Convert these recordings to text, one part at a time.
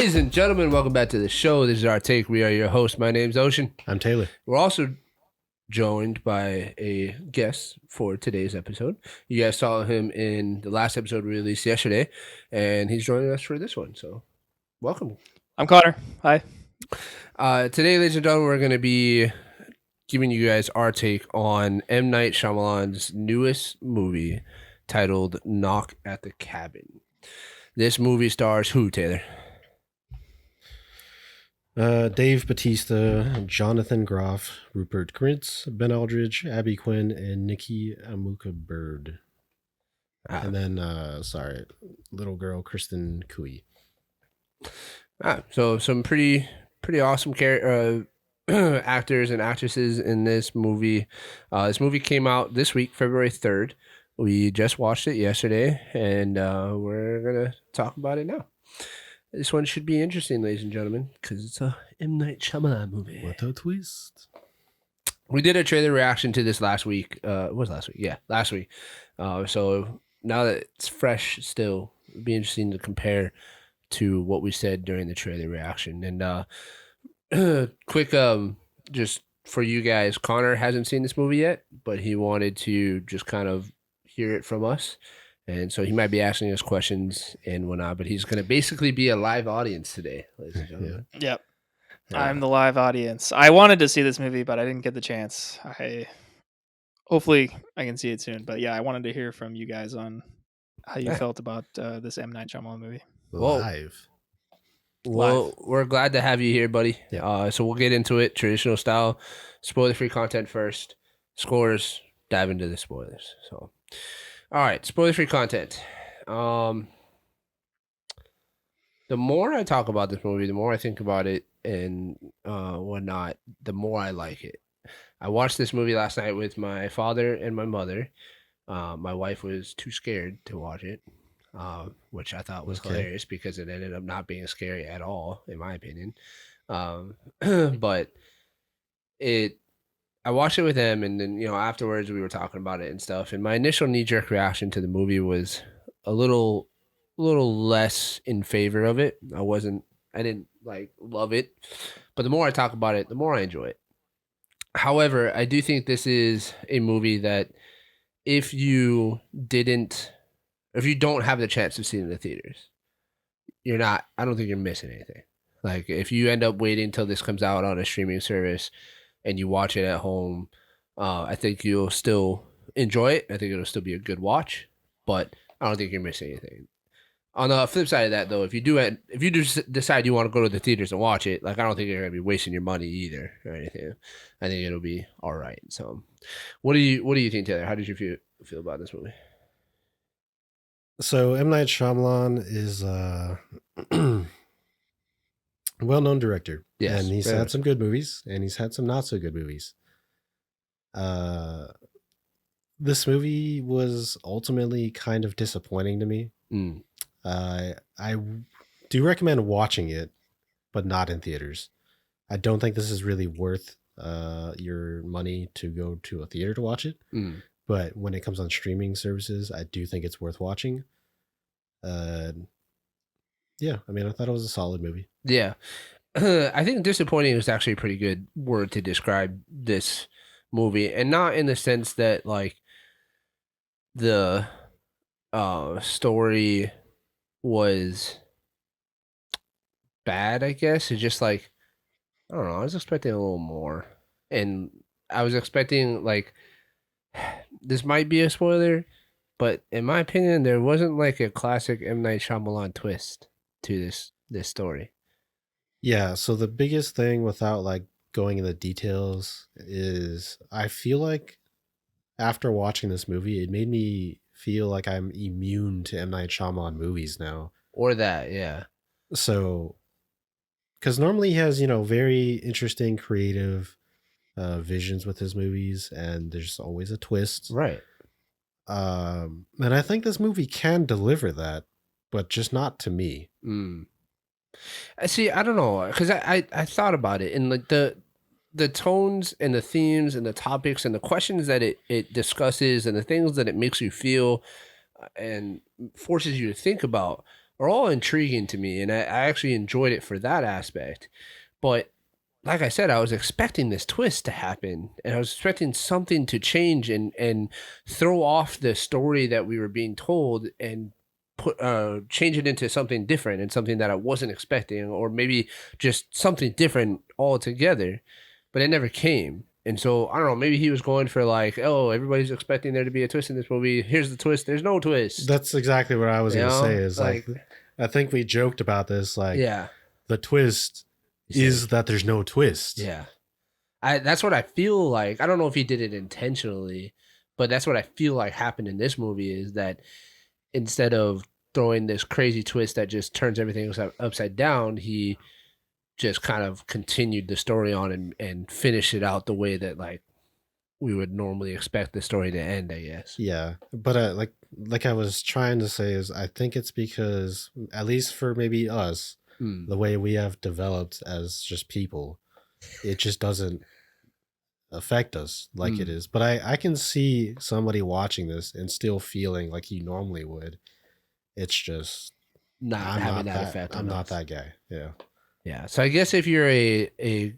Ladies and gentlemen, welcome back to the show. This is our take. We are your hosts. My name's Ocean. I'm Taylor. We're also joined by a guest for today's episode. You guys saw him in the last episode we released yesterday, and he's joining us for this one. So, welcome. I'm Connor. Hi. Today, ladies and gentlemen, we're going to be giving you guys our take on M. Night Shyamalan's newest movie titled Knock at the Cabin. This movie stars who, Taylor? Dave Bautista, Jonathan Groff, Rupert Grint, Ben Aldridge, Abby Quinn, and Nikki Amuka Bird. And then, little girl Kristen Cui. So some pretty awesome actors and actresses in this movie. This movie came out this week, February 3rd. We just watched it yesterday, and we're going to talk about it now. This one should be interesting, ladies and gentlemen, because it's a M. Night Shyamalan movie. What a twist. We did a trailer reaction to this last week. It was last week? Yeah, last week. So now that it's fresh still, it'd be interesting to compare to what we said during the trailer reaction. And quick, just for you guys, Connor hasn't seen this movie yet, but he wanted to just kind of hear it from us. And so he might be asking us questions and whatnot, but he's going to basically be a live audience today, ladies and gentlemen. Yep. I'm the live audience. I wanted to see this movie, but I didn't get the chance. Hopefully I can see it soon. But yeah, I wanted to hear from you guys on how you felt about this M. Night Shyamalan movie. Live. Well, we're glad to have you here, buddy. Yeah. So we'll get into it, traditional style, spoiler-free content first. Scores, dive into the spoilers. So, all right, spoiler-free content. The more I talk about this movie, the more I think about it and whatnot, the more I like it. I watched this movie last night with my father and my mother. My wife was too scared to watch it, which I thought was hilarious because it ended up not being scary at all, in my opinion. But I watched it with them, and then afterwards we were talking about it and stuff. And my initial knee-jerk reaction to the movie was a little less in favor of it. I didn't love it, but the more I talk about it, the more I enjoy it. However, I do think this is a movie that if you don't have the chance to see it in the theaters, I don't think you're missing anything. Like, if you end up waiting till this comes out on a streaming service and you watch it at home, I think you'll still enjoy it. I think it'll still be a good watch, but I don't think you're missing anything. On the flip side of that, though, if you decide you want to go to the theaters and watch it, I don't think you're gonna be wasting your money either or anything. I think it'll be all right. So, what do you think, Taylor? How did you feel about this movie? So M. Night Shyamalan is a well-known director. Yes, and he's had some good movies, and he's had some not so good movies. This movie was ultimately kind of disappointing to me. I do recommend watching it, but not in theaters. I don't think this is really worth your money to go to a theater to watch it. But when it comes on streaming services, I do think it's worth watching. I thought it was a solid movie. Yeah. I think disappointing is actually a pretty good word to describe this movie, and not in the sense that the story was bad, I guess. It's just I don't know, I was expecting a little more, and I was expecting this might be a spoiler, but in my opinion there wasn't a classic M. Night Shyamalan twist to this story. Yeah, so the biggest thing without going into details is I feel like after watching this movie, it made me feel like I'm immune to M. Night Shyamalan movies now. Or that, yeah. So, because normally he has, very interesting, creative visions with his movies, and there's always a twist. Right. And I think this movie can deliver that, but just not to me. See, I don't know, because I thought about it, and the tones and the themes and the topics and the questions that it discusses and the things that it makes you feel and forces you to think about are all intriguing to me, and I actually enjoyed it for that aspect. But like I said, I was expecting this twist to happen, and I was expecting something to change and throw off the story that we were being told and put change it into something different and something that I wasn't expecting, or maybe just something different altogether. But it never came. And so I don't know, maybe he was going for like, oh, everybody's expecting there to be a twist in this movie. Here's the twist. There's no twist. That's exactly what I was going to say is like, I think we joked about this. Like, yeah, the twist is that there's no twist. Yeah. That's what I feel like. I don't know if he did it intentionally, but that's what I feel like happened in this movie is that instead of throwing this crazy twist that just turns everything upside down, he just kind of continued the story on and finished it out the way that like we would normally expect the story to end, I guess. Yeah. But like I was trying to say is I think it's because, at least for maybe us, the way we have developed as just people, it just doesn't affect us like it is. But I can see somebody watching this and still feeling like he normally would. It's just not having that effect. I'm not that guy. Yeah. Yeah. So I guess if you're a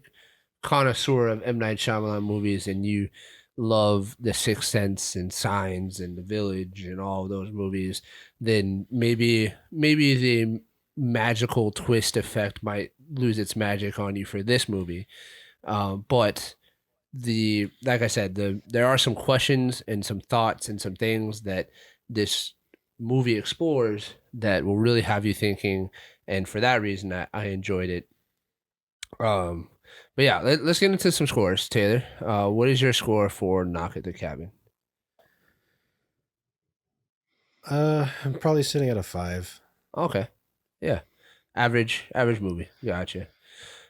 connoisseur of M. Night Shyamalan movies and you love The Sixth Sense and Signs and The Village and all of those movies, then maybe the magical twist effect might lose its magic on you for this movie. But like I said, there are some questions and some thoughts and some things that this movie explores that will really have you thinking, and for that reason I enjoyed it. But yeah, let's get into some scores. Taylor, what is your score for Knock at the Cabin? I'm probably sitting at a 5. Okay. Yeah. Average movie. Gotcha.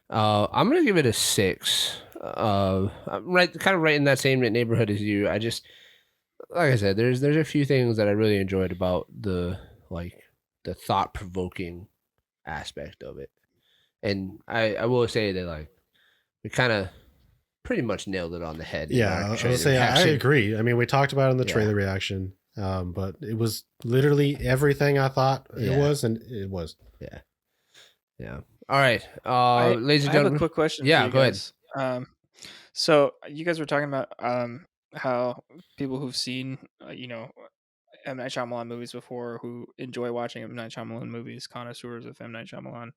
I'm gonna give it a 6. I'm kind of right in that same neighborhood as you. I just, like I said, there's a few things that I really enjoyed about the thought provoking aspect of it, and I will say that like we kind of pretty much nailed it on the head. Yeah, I would say I agree. I mean, we talked about it in the trailer reaction, but it was literally everything I thought it was, and it was. Yeah. Yeah. All right, ladies and gentlemen. I have a quick question. Yeah, go ahead. So you guys were talking about how people who've seen M. Night Shyamalan movies before, who enjoy watching M. Night Shyamalan movies, connoisseurs of M. Night Shyamalan,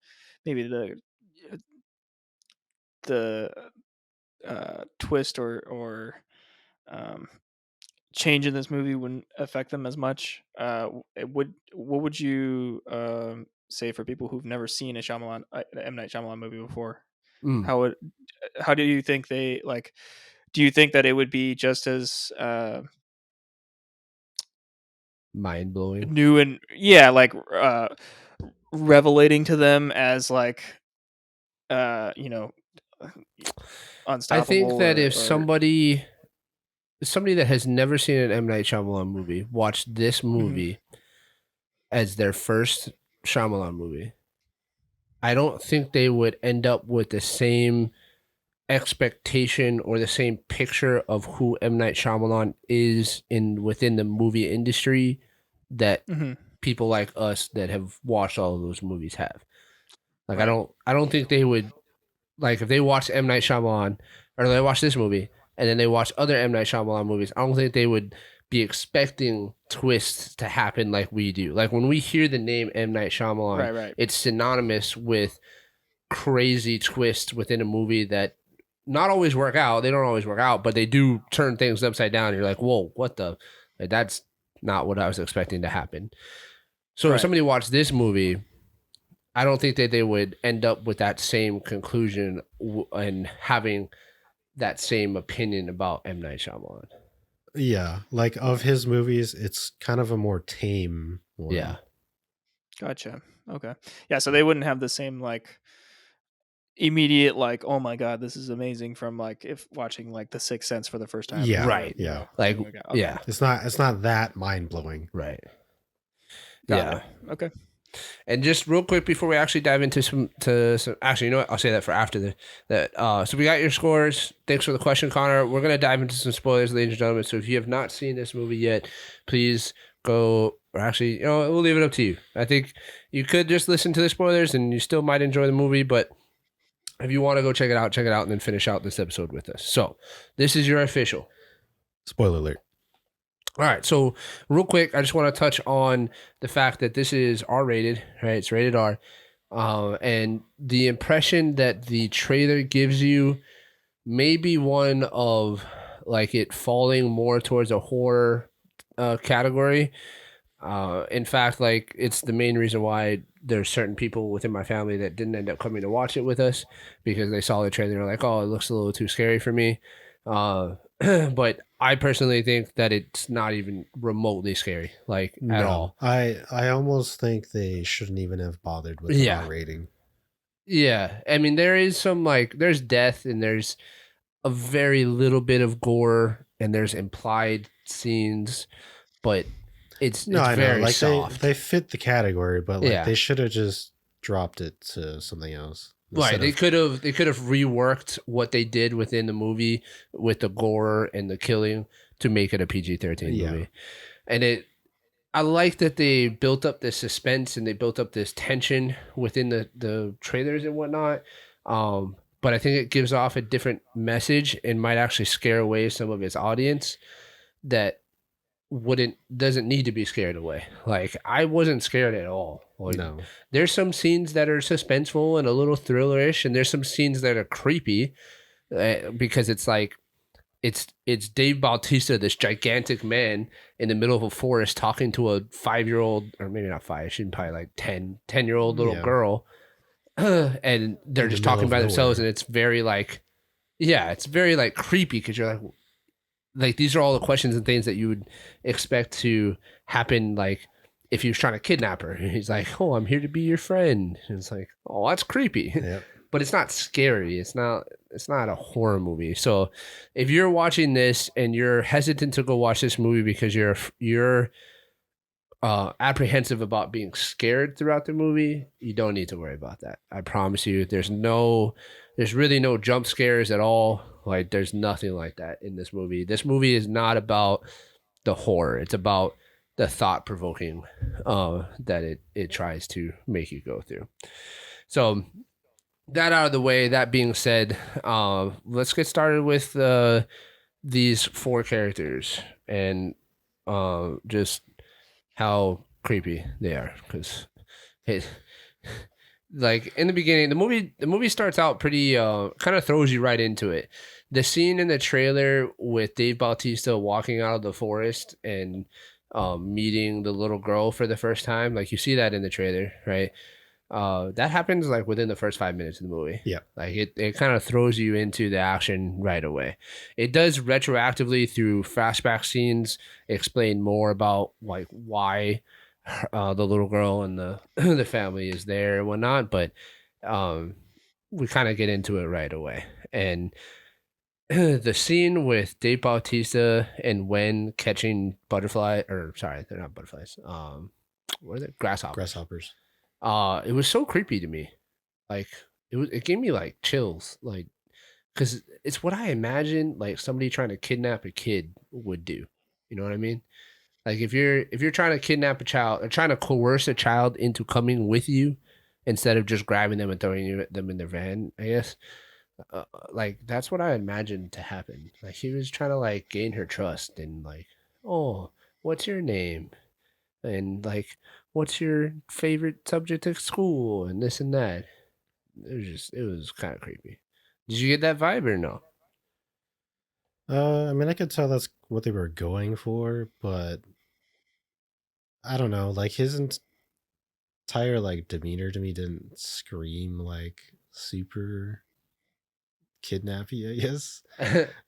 maybe the twist or change in this movie wouldn't affect them as much. What would you say for people who've never seen M. Night Shyamalan movie before? How do you think they like? Do you think that it would be just as mind blowing, new and revelating to them as like Unstoppable? I think that if somebody that has never seen an M. Night Shyamalan movie watched this movie as their first Shyamalan movie, I don't think they would end up with the same expectation or the same picture of who M. Night Shyamalan is within the movie industry that people like us that have watched all of those movies have. Like, right. I don't think they would, like, if they watch M. Night Shyamalan or they watch this movie and then they watch other M. Night Shyamalan movies, I don't think they would be expecting twists to happen like we do. Like, when we hear the name M. Night Shyamalan, it's synonymous with crazy twists within a movie that not always work out. They don't always work out, but they do turn things upside down. You're like, whoa, what the? Like, that's not what I was expecting to happen. So if somebody watched this movie, I don't think that they would end up with that same conclusion and having that same opinion about M. Night Shyamalan. Yeah, like of his movies, it's kind of a more tame one. Yeah. Gotcha. Okay. Yeah, so they wouldn't have the same like immediate like, oh my god, this is amazing from like if watching like The Sixth Sense for the first time. Yeah. Right. Yeah. Like, okay. Yeah. It's not that mind blowing. Right. Got it. Okay. And just real quick before we actually dive into some actually, you know what? I'll say that for after that. So we got your scores. Thanks for the question, Connor. We're gonna dive into some spoilers, ladies and gentlemen. So if you have not seen this movie yet, please go, or actually, we'll leave it up to you. I think you could just listen to the spoilers and you still might enjoy the movie, but if you want to go check it out, and then finish out this episode with us. So this is your official spoiler alert. All right, so real quick, I just want to touch on the fact that this is R-rated, right? It's rated R. And the impression that the trailer gives you may be one of like it falling more towards a horror category. In fact, like it's the main reason why there's certain people within my family that didn't end up coming to watch it with us because they saw the trailer and were like, oh, it looks a little too scary for me. But I personally think that it's not even remotely scary, like at all. I almost think they shouldn't even have bothered with the R rating. Yeah, I mean there is some like there's death and there's a very little bit of gore and there's implied scenes, but it's very like soft. They fit the category, but like they should have just dropped it to something else. Right, they could have reworked what they did within the movie with the gore and the killing to make it a PG-13 movie. And I like that they built up this suspense and they built up this tension within the trailers and whatnot. But I think it gives off a different message and might actually scare away some of its audience that doesn't need to be scared away. Like I wasn't scared at all. Like, no, there's some scenes that are suspenseful and a little thrillerish, and there's some scenes that are creepy because it's like it's Dave Bautista, this gigantic man in the middle of a forest talking to a 5-year-old, or maybe not 5, she's probably like 10-year-old little girl, and they're just talking by themselves, and it's very like, it's very like creepy because you're like these are all the questions and things that you would expect to happen, like if he was trying to kidnap her. He's like, oh, I'm here to be your friend. And it's like, oh, that's creepy. Yep. But it's not scary. It's not a horror movie. So if you're watching this and you're hesitant to go watch this movie because you're apprehensive about being scared throughout the movie, you don't need to worry about that. I promise you, there's really no jump scares at all. Like there's nothing like that in this movie. This movie is not about the horror. It's about the thought provoking that it tries to make you go through. So that out of the way, that being said, let's get started with these 4 characters and just how creepy they are, because like in the beginning, the movie starts out pretty kind of throws you right into it. The scene in the trailer with Dave Bautista walking out of the forest and meeting the little girl for the first time, like you see that in the trailer, right? That happens like within the first 5 minutes of the movie. Yeah, like it kind of throws you into the action right away. It does retroactively through flashback scenes explain more about like why the little girl and the the family is there and whatnot, but we kind of get into it right away. And the scene with Dave Bautista and Wen catching they're not butterflies. What are they? Grasshoppers. It was so creepy to me. Like it gave me like chills, like because it's what I imagine like somebody trying to kidnap a kid would do. You know what I mean? Like if you're trying to kidnap a child or trying to coerce a child into coming with you instead of just grabbing them and throwing them in their van, I guess. Like that's what I imagined to happen. Like he was trying to like gain her trust and like, oh, what's your name? And like, what's your favorite subject at school? And this and that. It was kind of creepy. Did you get that vibe or no? I mean, I could tell that's what they were going for, but I don't know. Like his entire like demeanor to me didn't scream like super kidnappy, I guess.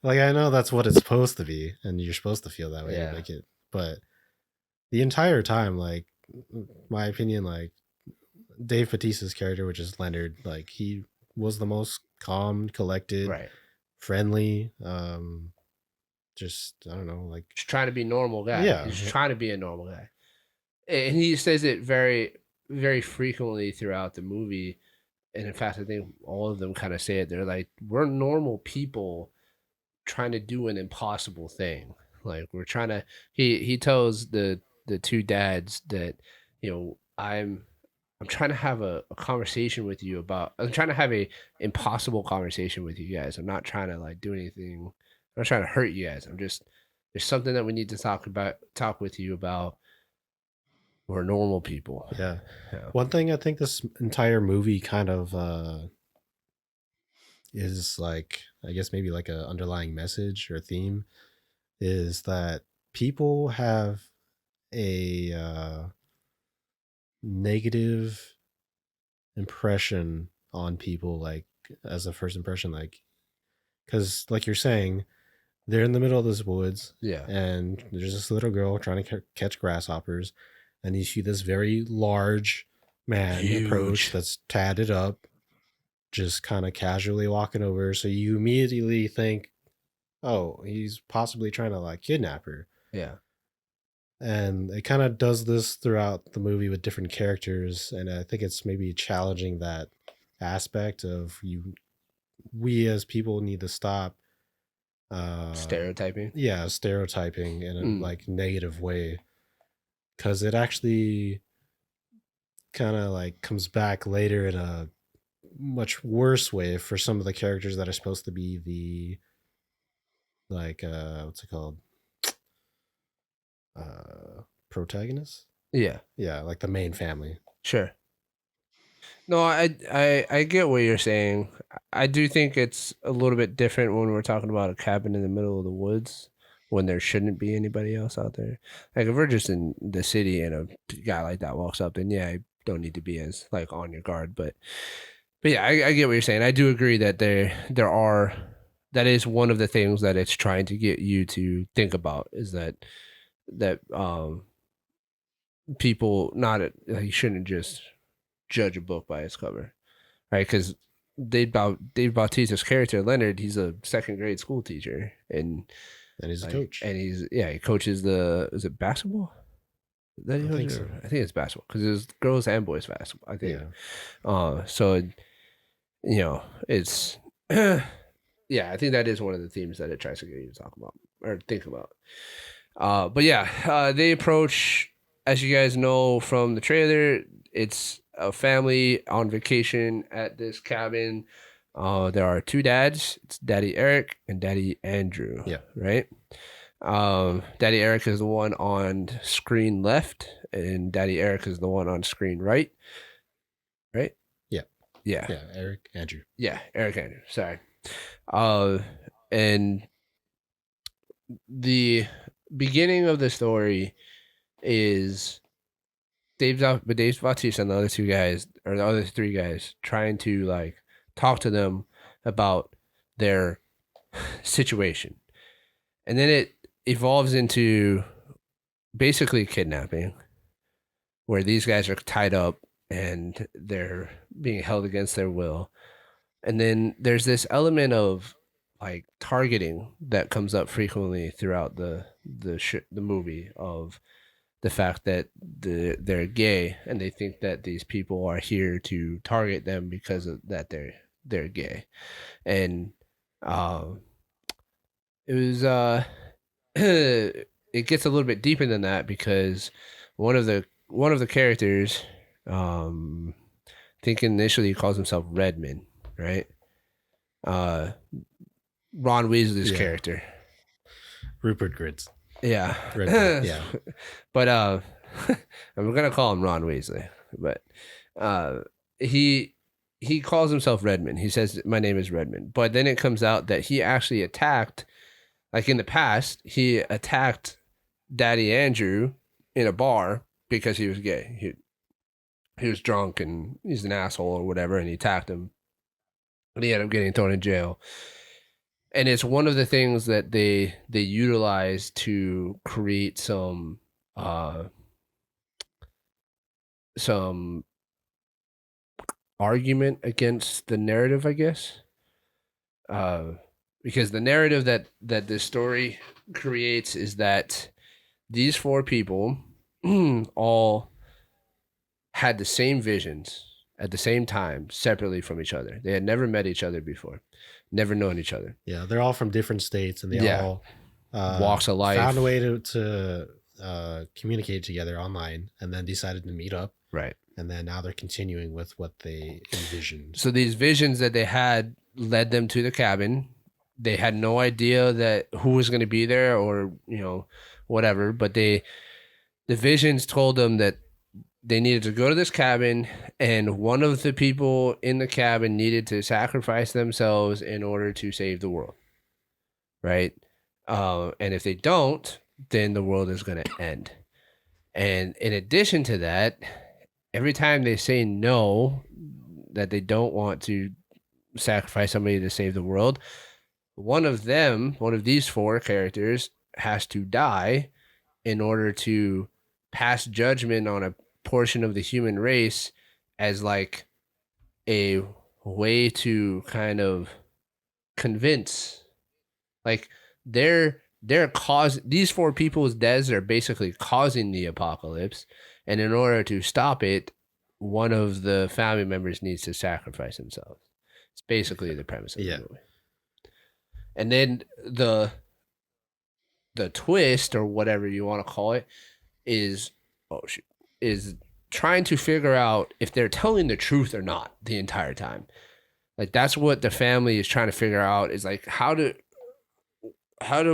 Like I know that's what it's supposed to be, and you're supposed to feel that way to make it, but the entire time, like my opinion, like Dave Bautista's character, which is Leonard, like he was the most calm, collected, right, friendly, just I don't know, like just trying to be a normal guy. Yeah, he's trying to be a normal guy, and he says it very, very frequently throughout the movie. And in fact, I think all of them kind of say it. They're like, we're normal people trying to do an impossible thing. Like we're trying to. He tells the the two dads that, you know, I'm trying to have a conversation with you about. I'm trying to have a impossible conversation with you guys. I'm not trying to like do anything. I'm not trying to hurt you guys. I'm just there's something that we need to talk with you about. We're normal people. Yeah. One thing I think this entire movie kind of is like, I guess maybe like a underlying message or theme, is that people have a negative impression on people, like as a first impression, like, because like you're saying, they're in the middle of this woods, and there's this little girl trying to catch grasshoppers, and you see this very large man approach that's tatted up, just kind of casually walking over. So you immediately think, oh, he's possibly trying to like kidnap her. Yeah. And it kind of does this throughout the movie with different characters, and I think it's maybe challenging that aspect of we as people need to stop stereotyping. Yeah, stereotyping in a like negative way, because it actually kind of like comes back later in a much worse way for some of the characters that are supposed to be the like what's it called, protagonists. Yeah, like the main family. Sure. No, I get what you're saying. I do think it's a little bit different when we're talking about a cabin in the middle of the woods when there shouldn't be anybody else out there. Like if we're just in the city and a guy like that walks up, then yeah, I don't need to be as like on your guard. But yeah, I get what you're saying. I do agree that there are, that is one of the things that it's trying to get you to think about, is that people not you shouldn't just judge a book by its cover, right? Because Dave Bautista's character Leonard, he's a second grade school teacher, and he's a coach, and he coaches is it basketball? I think so. I think it's basketball because it's girls and boys basketball, I think. Yeah. So you know, it's yeah, I think that is one of the themes that it tries to get you to talk about or think about. But yeah, they approach, as you guys know from the trailer, it's a family on vacation at this cabin. There are two dads. It's Daddy Eric and Daddy Andrew. Yeah. Right? Daddy Eric is the one on screen left, and Daddy Eric is the one on screen right. Right? Yeah. Yeah. Yeah, Eric Andrew. Yeah, Eric Andrew. Sorry. And the beginning of the story is Dave Bautista and the other two guys, or the other three guys, trying to like talk to them about their situation. And then it evolves into basically kidnapping, where these guys are tied up and they're being held against their will. And then there's this element of like targeting that comes up frequently throughout the movie, of the fact that they're gay, and they think that these people are here to target them because of that they're gay. And it was it gets a little bit deeper than that, because one of the characters, I think initially he calls himself Redmond, right? Ron Weasley's character, Rupert Grint's. Yeah. Yeah. But I'm gonna call him Ron Weasley. But he calls himself Redmond. He says, "My name is Redmond." But then it comes out that he actually attacked, like in the past, he attacked Daddy Andrew in a bar because he was gay. He was drunk and he's an asshole or whatever, and he attacked him. And he ended up getting thrown in jail. And it's one of the things that they utilize to create some argument against the narrative, I guess. Because the narrative that this story creates is that these four people all had the same visions at the same time, separately from each other. They had never met each other before, never known each other. Yeah, they're all from different states, and they all walks of life, found a way to communicated together online and then decided to meet up. Right. And then now they're continuing with what they envisioned. So these visions that they had led them to the cabin. They had no idea that who was going to be there or, whatever, but the visions told them that they needed to go to this cabin, and one of the people in the cabin needed to sacrifice themselves in order to save the world. Right? And if they don't, then the world is going to end. And in addition to that, every time they say no, that they don't want to sacrifice somebody to save the world, one of these 4 characters has to die in order to pass judgment on a portion of the human race as like a way to kind of convince, like these 4 people's deaths are basically causing the apocalypse, and in order to stop it, one of the family members needs to sacrifice themselves. It's basically the premise of the movie. And then the twist, or whatever you want to call it, is trying to figure out if they're telling the truth or not the entire time. Like, that's what the family is trying to figure out, is like, how do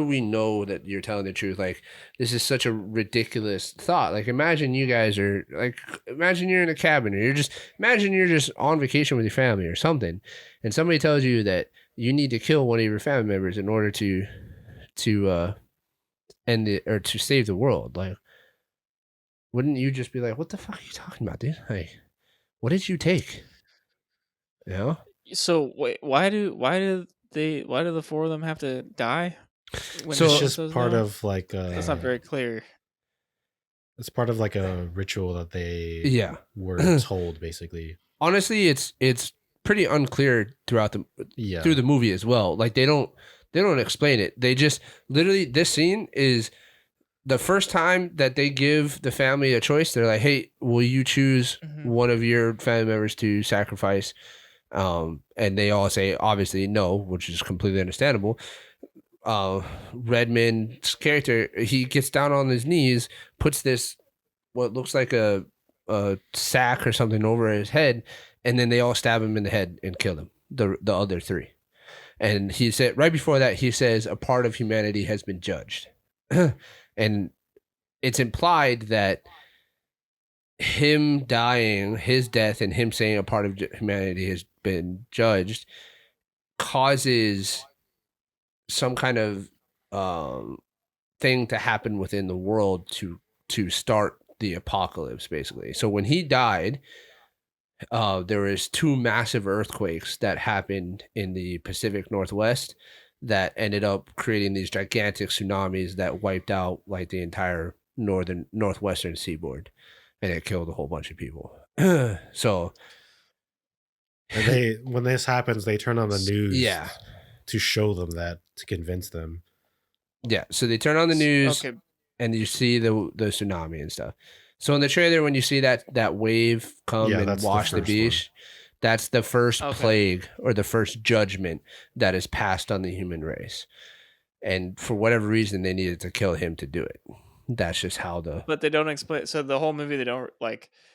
we know that you're telling the truth? Like, this is such a ridiculous thought. Like, imagine you guys are like, imagine you're in a cabin, or imagine you're just on vacation with your family or something, and somebody tells you that you need to kill one of your family members in order to end it, or to save the world. Like, wouldn't you just be like, what the fuck are you talking about, dude? Like, what did you take? So wait, why do the 4 of them have to die? So it's just part of like that's not very clear. It's part of like a ritual that they were told, basically. Honestly, it's pretty unclear throughout through the movie as well. Like, they don't explain it. They just literally, this scene is the first time that they give the family a choice. They're like, hey, will you choose one of your family members to sacrifice? And they all say, obviously, no, which is completely understandable. Redmond's character, he gets down on his knees, puts this, what looks like a sack or something over his head, and then they all stab him in the head and kill him, the other 3. And he said, right before that, he says, a part of humanity has been judged. And it's implied that him dying, his death, and him saying a part of humanity has been judged causes some kind of thing to happen within the world to start the apocalypse, basically. So when he died, there was 2 massive earthquakes that happened in the Pacific Northwest that ended up creating these gigantic tsunamis that wiped out like the entire northwestern seaboard, and it killed a whole bunch of people. So when this happens, they turn on the news to show them that, to convince them. Yeah, so they turn on the news, and you see the tsunami and stuff. So in the trailer, when you see that wave come and wash the beach, that's the first plague, or the first judgment that is passed on the human race. And for whatever reason, they needed to kill him to do it. That's just how But they don't explain. So the whole movie, they don't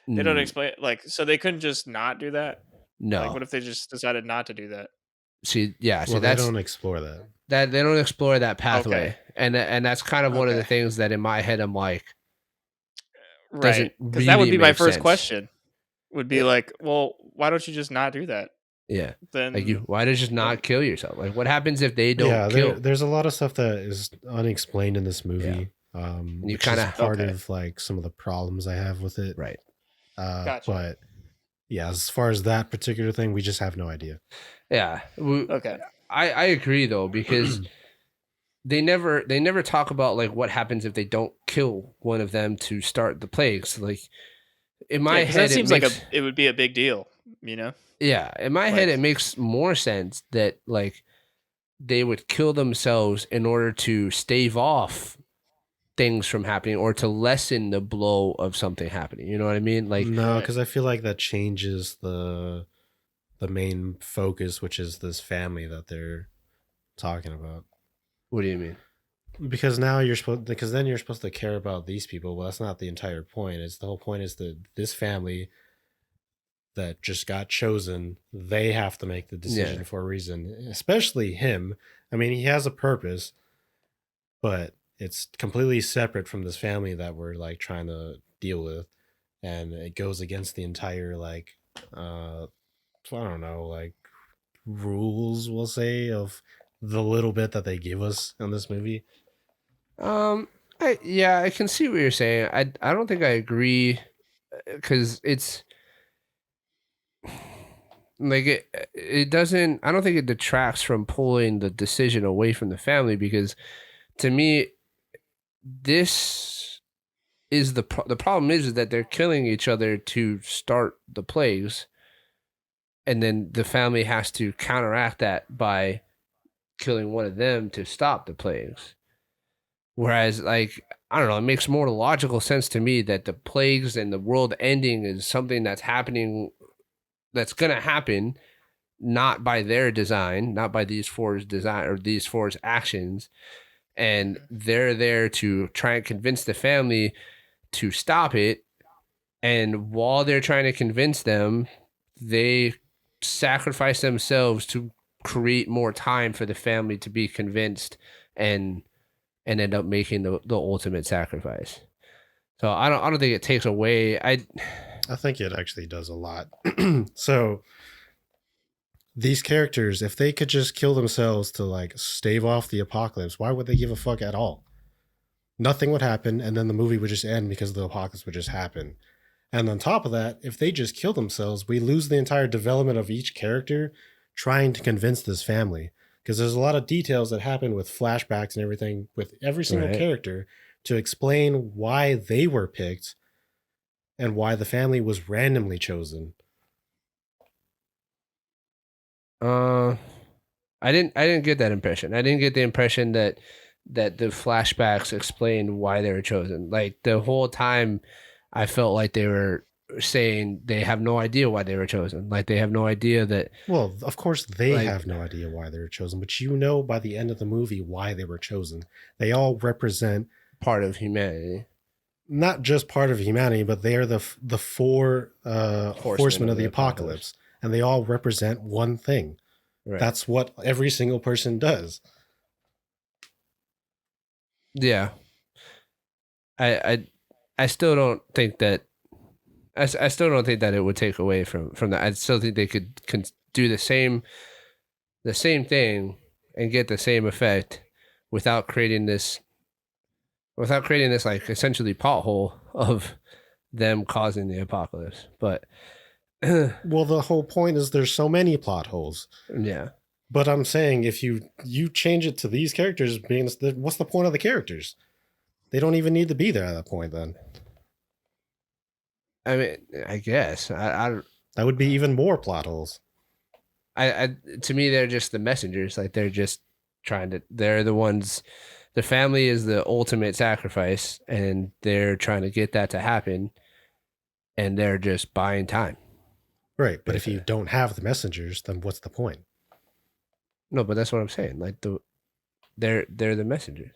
explain. Like, so they couldn't just not do that. No. Like, what if they just decided not to do that? See, yeah. So they don't explore that. That they don't explore that pathway, and that's kind of one of the things that in my head I'm like, right? Because that would be my first question. Would be like, well, why don't you just not do that? Yeah. Then like, why did you just not kill yourself? Like, what happens if they don't kill? There's a lot of stuff that is unexplained in this movie. You kind of part of like some of the problems I have with it. Right. Gotcha. But yeah, as far as that particular thing, we just have no idea. Yeah. Okay. I agree though, because they never talk about like what happens if they don't kill one of them to start the plagues. Like, in my head, that seems like it would be a big deal, you know? Yeah, in my head, it makes more sense that like they would kill themselves in order to stave off things from happening, or to lessen the blow of something happening. You know what I mean? Like, no, because I feel like that changes the main focus, which is this family that they're talking about. What do you mean? Because then you're supposed to care about these people. Well, that's not the entire point. It's the whole point is that this family that just got chosen, they have to make the decision for a reason, especially him. I mean, he has a purpose, but it's completely separate from this family that we're like trying to deal with. And it goes against the entire like I don't know, like rules we'll say of the little bit that they give us in this movie. I can see what you're saying. I don't think I agree because it's like it doesn't. I don't think it detracts from pulling the decision away from the family because to me, this is the problem is that they're killing each other to start the plagues, and then the family has to counteract that by killing one of them to stop the plagues. Whereas, like, I don't know, it makes more logical sense to me that the plagues and the world ending is something that's happening, that's going to happen, not by their design, not by these four's design or these four's actions. And they're there to try and convince the family to stop it. And while they're trying to convince them, they sacrifice themselves to create more time for the family to be convinced and end up making the ultimate sacrifice. So I don't think it takes away. I think it actually does a lot. So these characters, if they could just kill themselves to like stave off the apocalypse, why would they give a fuck at all? Nothing would happen, and then the movie would just end because the apocalypse would just happen. And on top of that, if they just kill themselves, we lose the entire development of each character trying to convince this family. Because there's a lot of details that happen with flashbacks and everything with every single character to explain why they were picked and why the family was randomly chosen. I didn't get that impression. I didn't get the impression that the flashbacks explained why they were chosen. Like the whole time I felt like they were saying they have no idea why they were chosen. Like they have no idea that. Well, of course they have no idea why they were chosen, but you know by the end of the movie why they were chosen. They all represent part of humanity. Not just part of humanity, but they are the four horsemen of the apocalypse, and they all represent one thing. Right. That's what every single person does. Yeah. I still don't think that I still don't think that it would take away from that. I still think they could do the same thing and get the same effect without creating this like essentially pothole of them causing the apocalypse. But well, the whole point is there's so many plot holes. Yeah. But I'm saying if you change it to these characters being, what's the point of the characters? They don't even need to be there at that point then. I mean, I guess I that would be even more plot holes. To me, they're just the messengers. Like they're just they're the ones. The family is the ultimate sacrifice, and they're trying to get that to happen, and they're just buying time. Right, but if you don't have the messengers, then what's the point? No, but that's what I'm saying. Like they're the messengers.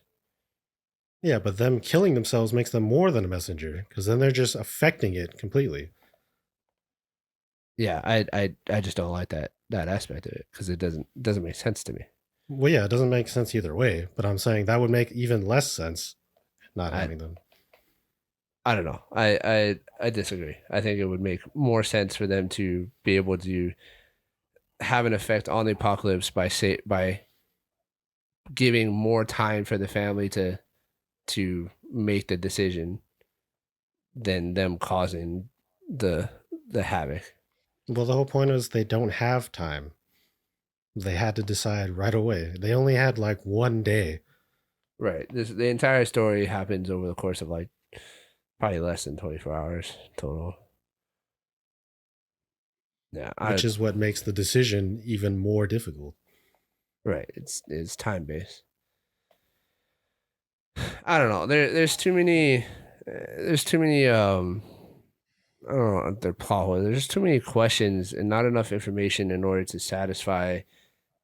Yeah, but them killing themselves makes them more than a messenger because then they're just affecting it completely. Yeah, I just don't like that aspect of it because it doesn't make sense to me. Well, yeah, it doesn't make sense either way, but I'm saying that would make even less sense not having them. I don't know. I disagree. I think it would make more sense for them to be able to have an effect on the apocalypse by giving more time for the family to make the decision than them causing the havoc. Well, the whole point is they don't have time. They had to decide right away. They only had like one day. Right. The entire story happens over the course of like probably less than 24 hours total. Yeah, which is what makes the decision even more difficult. Right. It's time based. I don't know. There's too many. I don't know. They're plot holes. There's too many questions and not enough information in order to satisfy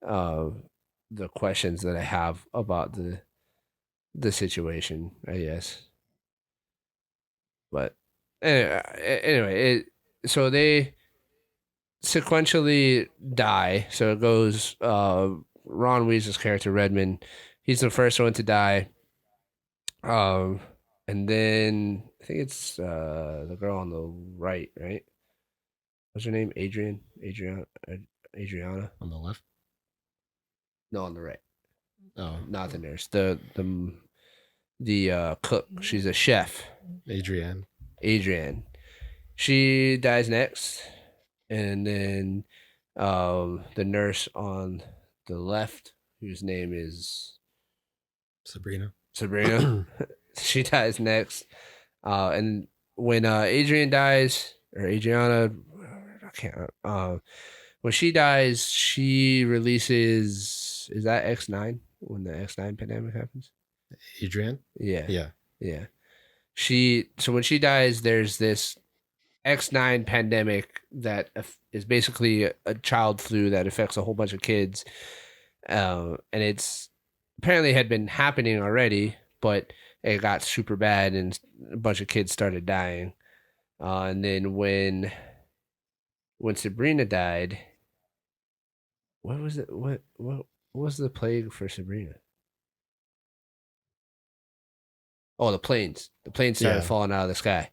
the questions that I have about the situation, I guess. But anyway, so they sequentially die. So it goes Ron Weasley's character Redmond. He's the first one to die. And then I think it's the girl on the right, right? What's her name? Adriana. On the left? No, on the right. Oh, not the nurse. The cook. She's a chef. Adrienne. She dies next, and then the nurse on the left, whose name is Sabrina. She dies next. And when Adrienne dies, or Adriana, I can't. When she dies, she releases. Is that X9 when the X9 pandemic happens? Adrienne? Yeah. So when she dies, there's this X9 pandemic that is basically a child flu that affects a whole bunch of kids. And it's apparently had been happening already, but it got super bad and a bunch of kids started dying. And then when Sabrina died, what was it? What was the plague for Sabrina? Oh, the planes. The planes started falling out of the sky.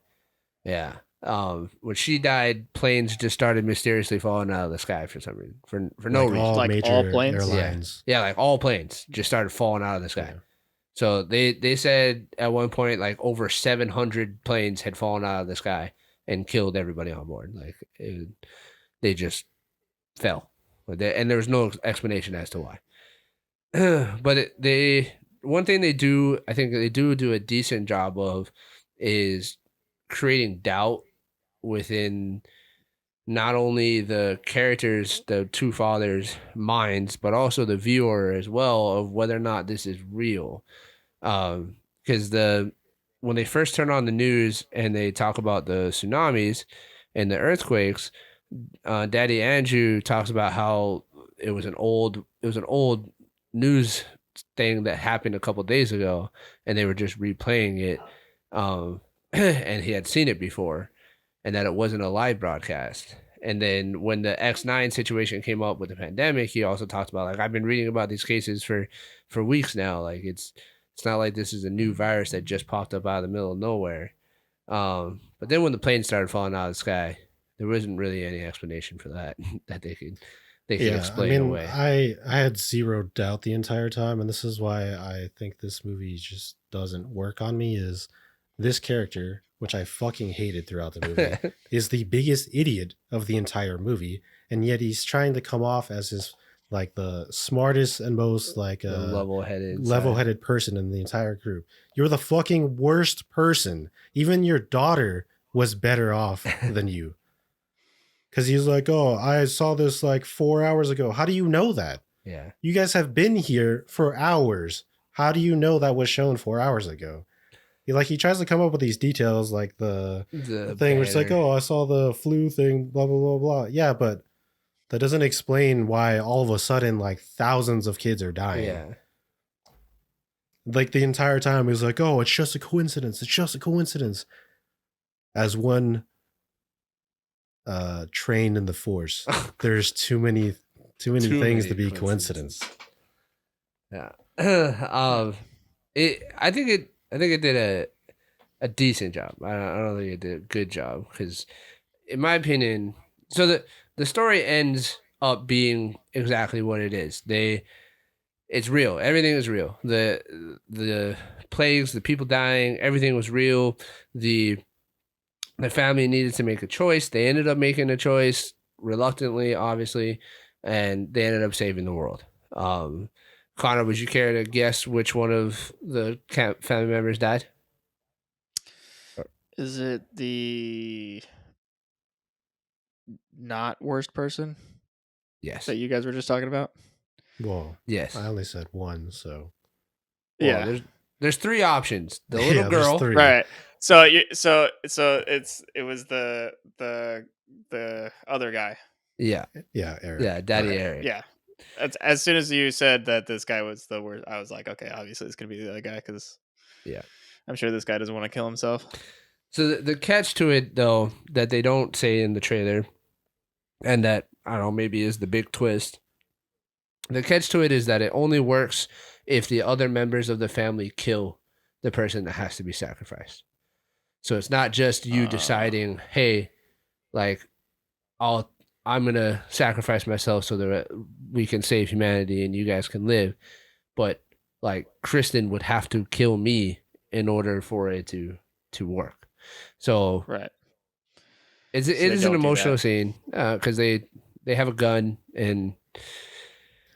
Yeah. When she died, planes just started mysteriously falling out of the sky for some reason. For no reason. Like major all planes? Airlines. Yeah, like all planes just started falling out of the sky. Yeah. So they said at one point like over 700 planes had fallen out of the sky and killed everybody on board. Like they just fell, and there was no explanation as to why. But one thing they do, I think they do a decent job of, is creating doubt within not only the characters, the two fathers' minds, but also the viewer as well, of whether or not this is real. Because when they first turn on the news and they talk about the tsunamis and the earthquakes, Daddy Andrew talks about how it was an old news thing that happened a couple days ago, and they were just replaying it, and he had seen it before, and that it wasn't a live broadcast. And then when the X9 situation came up with the pandemic, he also talked about, like, I've been reading about these cases for weeks now. Like, it's not like this is a new virus that just popped up out of the middle of nowhere. But then when the planes started falling out of the sky, there wasn't really any explanation for that that they could explain away. I had zero doubt the entire time, and this is why I think this movie just doesn't work on me. Is this character, which I fucking hated throughout the movie, is the biggest idiot of the entire movie, and yet he's trying to come off as his like the smartest and most like level-headed person in the entire group. You're the fucking worst person. Even your daughter was better off than you. Because he's like, oh, I saw this like 4 hours ago. How do you know that? Yeah. You guys have been here for hours. How do you know that was shown 4 hours ago? He tries to come up with these details, like the thing which is like, oh, I saw the flu thing, blah, blah, blah, blah. Yeah, but that doesn't explain why all of a sudden like thousands of kids are dying. Yeah. Like the entire time he's like, oh, it's just a coincidence. It's just a coincidence. As one trained in the Force, there's too many things to be coincidence. Yeah. I think it did a decent job. I don't think it did a good job, because in my opinion, so the story ends up being exactly what it is. It's real. Everything is real. The plagues, the people dying, everything was real. The family needed to make a choice. They ended up making a choice, reluctantly, obviously, and they ended up saving the world. Connor, would you care to guess which one of the family members died? Is it the not worst person? Yes. That you guys were just talking about? Well, yes. I only said one, so. Well, yeah. There's three options. The little girl. Right. So it was the other guy. Yeah. Yeah, Eric. Yeah, Daddy Eric. Yeah. As soon as you said that this guy was the worst, I was like, okay, obviously it's gonna be the other guy because I'm sure this guy doesn't want to kill himself. So the catch to it, though, that they don't say in the trailer, and that, I don't know, maybe is the big twist. The catch to it is that it only works if the other members of the family kill the person that has to be sacrificed. So it's not just you deciding, hey, like, I'm going to sacrifice myself so that we can save humanity and you guys can live. But, like, Kristen would have to kill me in order for it to work. So right. It is an emotional scene because they have a gun and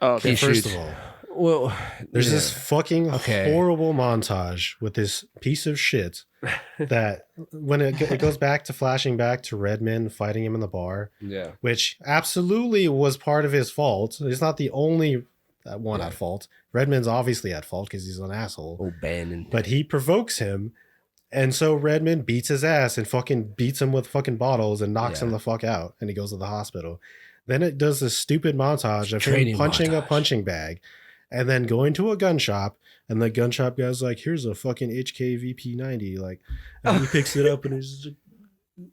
okay, he first shoots. Of all, well, there's this fucking horrible montage with this piece of shit that when it goes back to flashing back to Redmond fighting him in the bar, which absolutely was part of his fault. He's not the only one at fault. Redmond's obviously at fault because he's an asshole. Oh, Bannon. But he provokes him. And so Redmond beats his ass and fucking beats him with fucking bottles and knocks him the fuck out. And he goes to the hospital. Then it does this stupid montage of him punching a punching bag and then going to a gun shop. And the gun shop guy's like, here's a fucking HK VP90. Like, and he picks it up and he's like,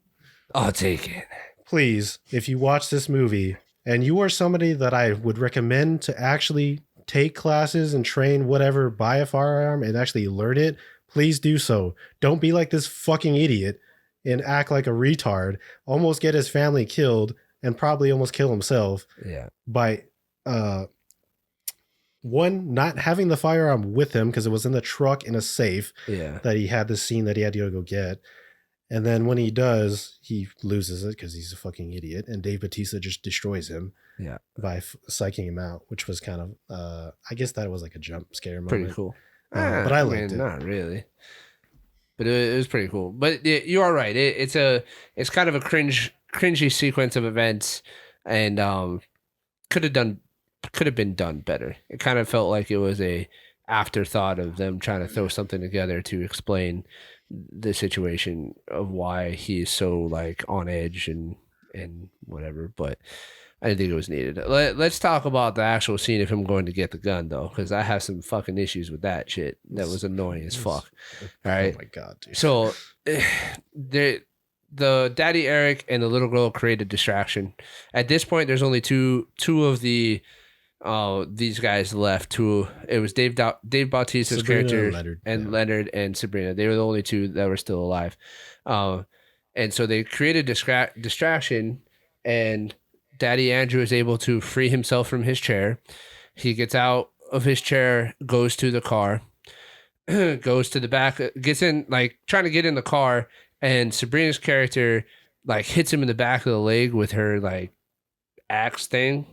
I'll take it. Please, if you watch this movie and you are somebody that I would recommend to actually take classes and train whatever, buy a firearm and actually learn it, please do so. Don't be like this fucking idiot and act like a retard, almost get his family killed and probably almost kill himself by one, not having the firearm with him because it was in the truck in a safe that he had this scene that he had to go get. And then when he does, he loses it because he's a fucking idiot. And Dave Bautista just destroys him by psyching him out, which was kind of, I guess that was like a jump scare moment. Pretty cool. But I liked it. Not really. But it was pretty cool. But you are right. It's kind of a cringy sequence of events, and could have been done better. It kind of felt like it was a afterthought of them trying to throw something together to explain the situation of why he's so like on edge and whatever. But I didn't think it was needed. Let's talk about the actual scene of him going to get the gun, though, because I have some fucking issues with that shit. That was annoying as fuck. All right. Oh my god, dude. So the daddy Eric and the little girl create a distraction. At this point, there's only two of the these guys left. It was Dave Bautista's character and Leonard and Sabrina. They were the only two that were still alive. And so they created distraction, and Daddy Andrew is able to free himself from his chair. He gets out of his chair, goes to the car, goes to the back, gets in, like trying to get in the car, and Sabrina's character like hits him in the back of the leg with her like axe thing.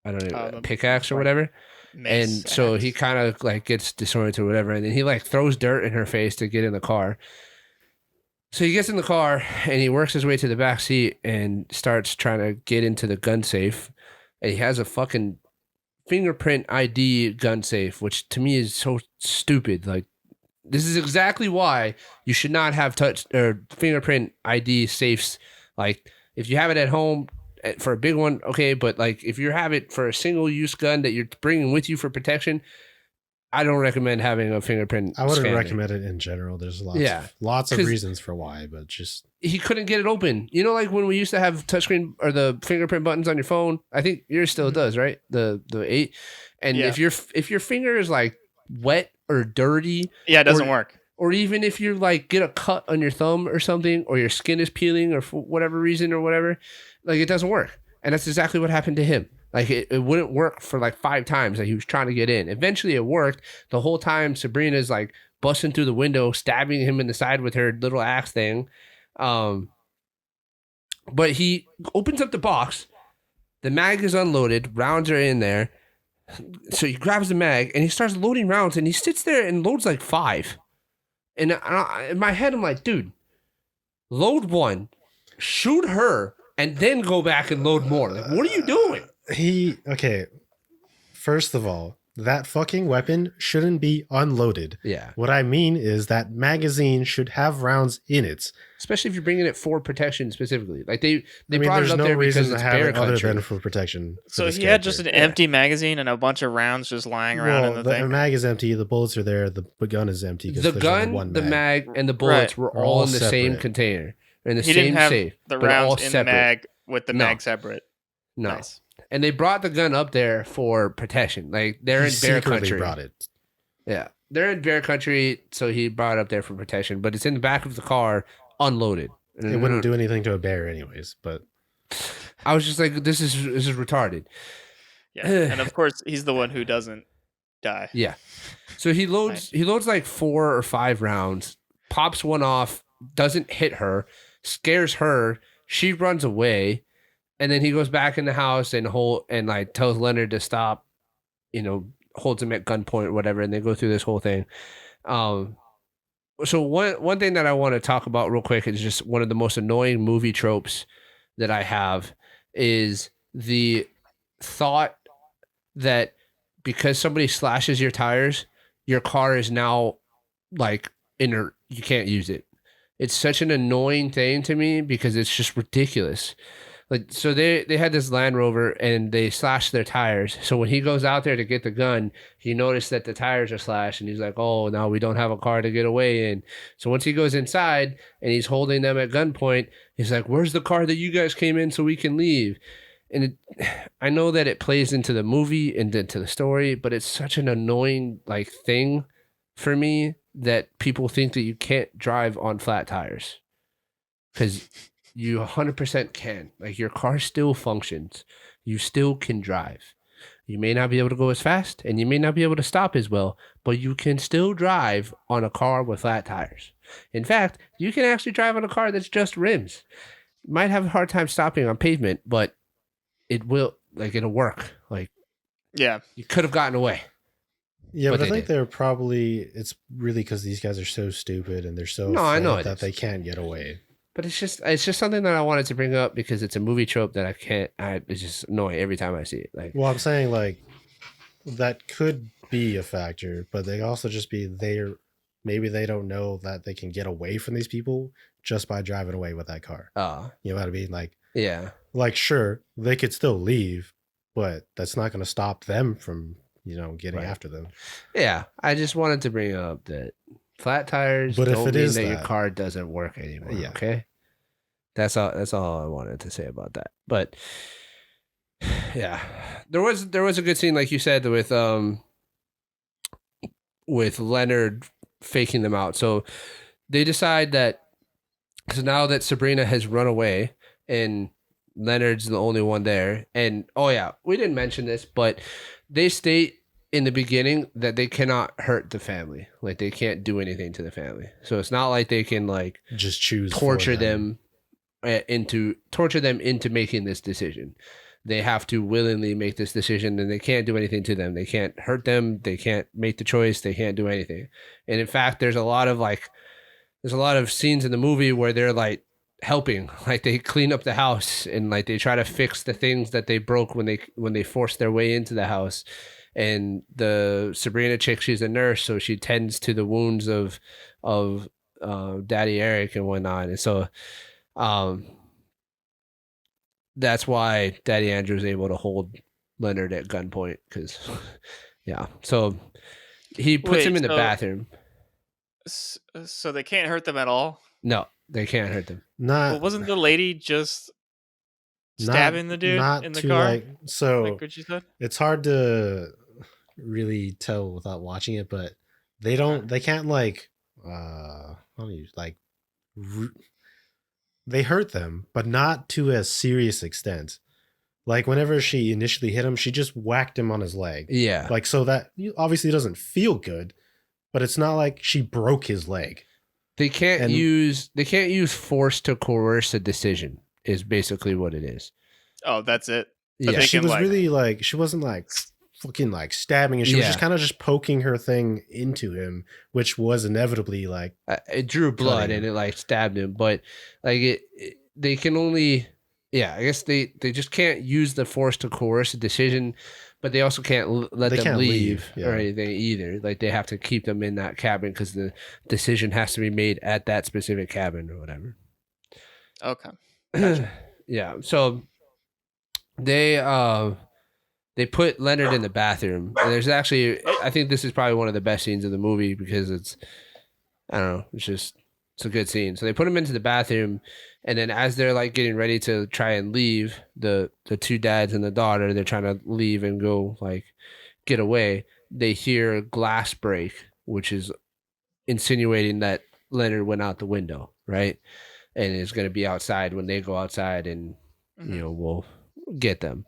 I don't know, pickaxe or whatever. And so he kind of like gets disoriented or whatever, and then he like throws dirt in her face to get in the car. So he gets in the car and he works his way to the back seat and starts trying to get into the gun safe. And he has a fucking fingerprint ID gun safe, which to me is so stupid. Like, this is exactly why you should not have touch or fingerprint ID safes. Like, if you have it at home for a big one, okay, but like if you have it for a single use gun that you're bringing with you for protection, I don't recommend having a fingerprint. I wouldn't recommend it in general. There's lots of reasons for why, but just he couldn't get it open. You know, like when we used to have touchscreen or the fingerprint buttons on your phone. I think yours still does, right? The 8. And if your finger is like wet or dirty, it doesn't work. Or even if you like get a cut on your thumb or something, or your skin is peeling, or for whatever reason or whatever, like it doesn't work. And that's exactly what happened to him. Like it wouldn't work for like 5 times that he was trying to get in. Eventually it worked. The whole time Sabrina's like busting through the window, stabbing him in the side with her little axe thing. But he opens up the box. The mag is unloaded. Rounds are in there. So he grabs the mag and he starts loading rounds, and he sits there and loads like 5. And in my head, I'm like, dude, load 1, shoot her, and then go back and load more. Like, what are you doing? Okay, first of all, that fucking weapon shouldn't be unloaded. Yeah. What I mean is that magazine should have rounds in it. Especially if you're bringing it for protection specifically. Like they brought it up no there because to it's have bear it other country. than for protection. So he had just an empty magazine and a bunch of rounds just lying around in the thing. The mag is empty. The bullets are there. The gun is empty. The gun, the mag, and the bullets were all in the same container. In the same safe. The rounds in the mag with the mag separate. No. Nice. And they brought the gun up there for protection. Like they're in bear country. Brought it. Yeah. They're in bear country, so he brought it up there for protection. But it's in the back of the car, unloaded. It wouldn't do anything to a bear anyways, but I was just like, this is retarded. Yeah. And of course he's the one who doesn't die. Yeah. So he loads like 4 or 5 rounds, pops one off, doesn't hit her, scares her, she runs away. And then he goes back in the house and like tells Leonard to stop, holds him at gunpoint or whatever, and they go through this whole thing. So one thing that I want to talk about real quick is just one of the most annoying movie tropes that I have is the thought that because somebody slashes your tires, your car is now like inert. You can't use it. It's such an annoying thing to me because it's just ridiculous. Like, so they had this Land Rover and they slashed their tires. So when he goes out there to get the gun, he noticed that the tires are slashed and he's like, oh, now we don't have a car to get away in. So once he goes inside and he's holding them at gunpoint, he's like, where's the car that you guys came in so we can leave? And I know that it plays into the movie and into the story, but it's such an annoying like thing for me that people think that you can't drive on flat tires. Because you 100% can. Like, your car still functions. You still can drive. You may not be able to go as fast, and you may not be able to stop as well, but you can still drive on a car with flat tires. In fact, you can actually drive on a car that's just rims. You might have a hard time stopping on pavement, but it'll work. Like, yeah, you could have gotten away. Yeah, but I think it's really because these guys are so stupid and they're so that they can't get away. But it's just something that I wanted to bring up because it's a movie trope that it's just annoying every time I see it. Like, well, I'm saying like that could be a factor, but they also just be maybe they don't know that they can get away from these people just by driving away with that car. You know what I mean? Like, yeah, like sure they could still leave, but that's not going to stop them from getting after them. Yeah, I just wanted to bring up that flat tires don't mean that your car doesn't work anymore. Yeah. Okay, that's all I wanted to say about that. But yeah, there was a good scene, like you said, with Leonard faking them out. So they decide that because now that Sabrina has run away and Leonard's the only one there, and oh yeah, we didn't mention this, but they state in the beginning that they cannot hurt the family. Like, they can't do anything to the family. So it's not like they can like just choose torture them into making this decision. They have to willingly make this decision, and they can't do anything to them. They can't hurt them. They can't make the choice. They can't do anything. And in fact, there's a lot of scenes in the movie where they're like helping, like they clean up the house and like they try to fix the things that they broke when they forced their way into the house. And the Sabrina chick, she's a nurse, so she tends to the wounds of Daddy Eric and whatnot. And so that's why Daddy Andrew is able to hold Leonard at gunpoint, because yeah. So he puts him in the bathroom. So they can't hurt them at all? No, they can't hurt them. Wasn't the lady just stabbing the dude in the car? Like what she said? It's hard to really tell without watching it, but they can't like they hurt them, but not to a serious extent. Like, whenever she initially hit him, she just whacked him on his leg. Yeah. Like, so that obviously doesn't feel good, but it's not like she broke his leg. They can't use force to coerce a decision is basically what it is. Oh, that's it. But yeah, she was really like, she wasn't like fucking like stabbing him. She was just kind of just poking her thing into him, which was inevitably like it drew blood and it like stabbed him. But like they can only, I guess they just can't use the force to coerce a decision. but they also can't let They them can't leave leave, or yeah. anything either. Like they have to keep them in that cabin because the decision has to be made at that specific cabin or whatever. Okay. Gotcha. Yeah. So they put Leonard in the bathroom, and there's actually, I think this is probably one of the best scenes of the movie because it's, I don't know, it's a good scene. So they put him into the bathroom, and then as they're like getting ready to try and leave, the two dads and the daughter, they're trying to leave and go like get away. They hear glass break, which is insinuating that Leonard went out the window, right? And is going to be outside when they go outside, and we'll get them.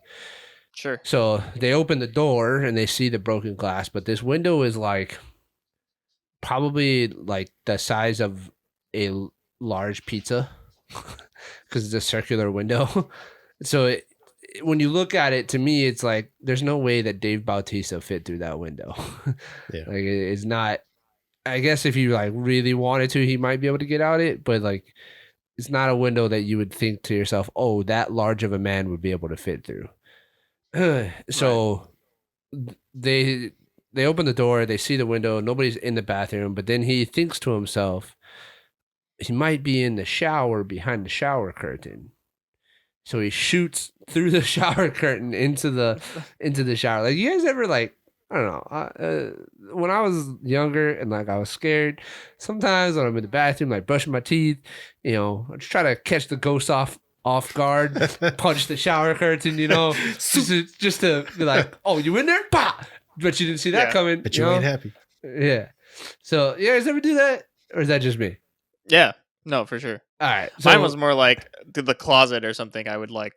Sure. So they open the door and they see the broken glass, but this window is like probably like the size of a large pizza because it's a circular window. So when you look at it, to me, it's like there's no way that Dave Bautista fit through that window. Yeah. Like it's not. I guess if you like really wanted to, he might be able to get out it, but like it's not a window that you would think to yourself, "Oh, that large of a man would be able to fit through." So they open the door, they see the window, nobody's in the bathroom, but then he thinks to himself, he might be in the shower behind the shower curtain. So he shoots through the shower curtain into the shower. Like, you guys ever like, I don't know, when I was younger and like I was scared, sometimes when I'm in the bathroom, like brushing my teeth, I just try to catch the ghost off guard, punch the shower curtain, just to be like, oh, you in there? Bah! But you didn't see that coming. But you ain't happy. Yeah. So you guys ever do that? Or is that just me? Yeah. No, for sure. All right. So, mine was more like to the closet or something. I would like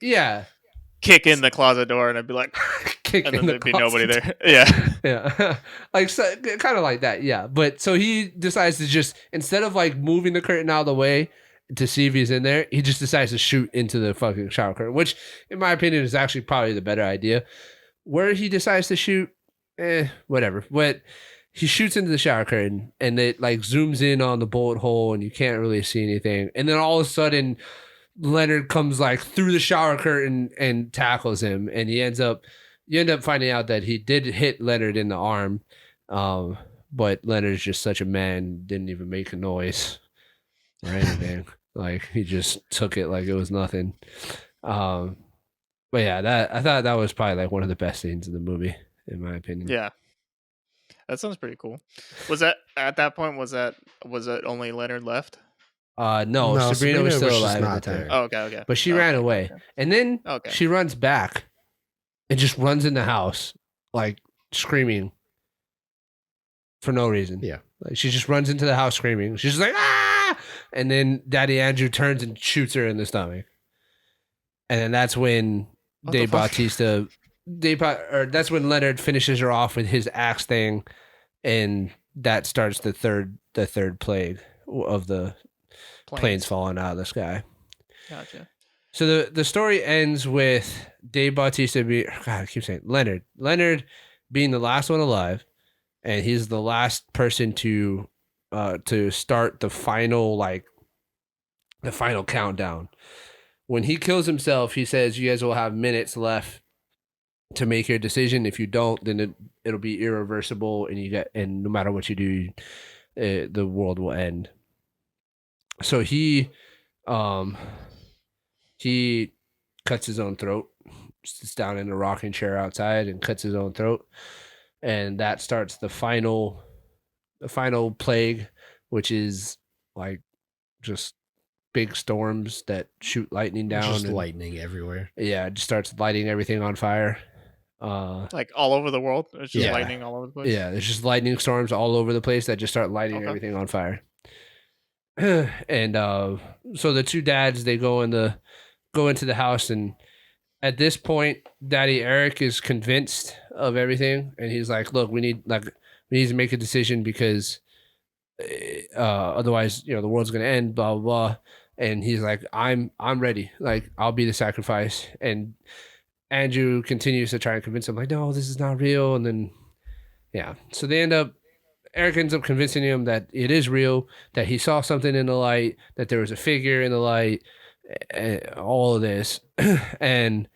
kick in the closet door and I'd be like, kick and in then the there'd be closet. nobody there. Yeah. Yeah. Like so, kind of like that. Yeah. But so he decides to just, instead of like moving the curtain out of the way to see if he's in there, he just decides to shoot into the fucking shower curtain, which in my opinion is actually probably the better idea. Where he decides to shoot, whatever. But he shoots into the shower curtain and it like zooms in on the bullet hole and you can't really see anything. And then all of a sudden Leonard comes like through the shower curtain and tackles him, and you end up finding out that he did hit Leonard in the arm. But Leonard's just such a man, didn't even make a noise or anything. Like he just took it like it was nothing. But yeah, I thought that was probably like one of the best scenes in the movie, in my opinion. Yeah. That sounds pretty cool. Was that at that point? Was it only Leonard left? No, Sabrina was still alive at the time. Oh, okay. But she ran away, and then she runs back, and just runs in the house like screaming for no reason. Yeah, like she just runs into the house screaming. She's just like ah, and then Daddy Andrew turns and shoots her in the stomach, and then that's when Dave Bautista. That's when Leonard finishes her off with his axe thing, and that starts the third plague of the planes falling out of the sky. Gotcha. So the story ends with Dave Bautista I keep saying Leonard being the last one alive, and he's the last person to start the final countdown. When he kills himself, he says you guys will have minutes left to make your decision. If you don't, then it'll be irreversible, and no matter what you do, the world will end. So he cuts his own throat, sits down in a rocking chair outside and cuts his own throat, and that starts the final plague, which is like just big storms that shoot lightning down. Just lightning everywhere. Yeah, it just starts lighting everything on fire. Like all over the world? It's just lightning all over the place? Yeah, there's just lightning storms all over the place that just start lighting everything on fire. And so the two dads, they go into the house, and at this point, Daddy Eric is convinced of everything, and he's like, look, we need to make a decision because otherwise, the world's gonna end, blah blah blah. And he's like, I'm ready, like I'll be the sacrifice. And Andrew continues to try and convince him, like, no, this is not real. And then so Eric ends up convincing him that it is real, that he saw something in the light, that there was a figure in the light, all of this. And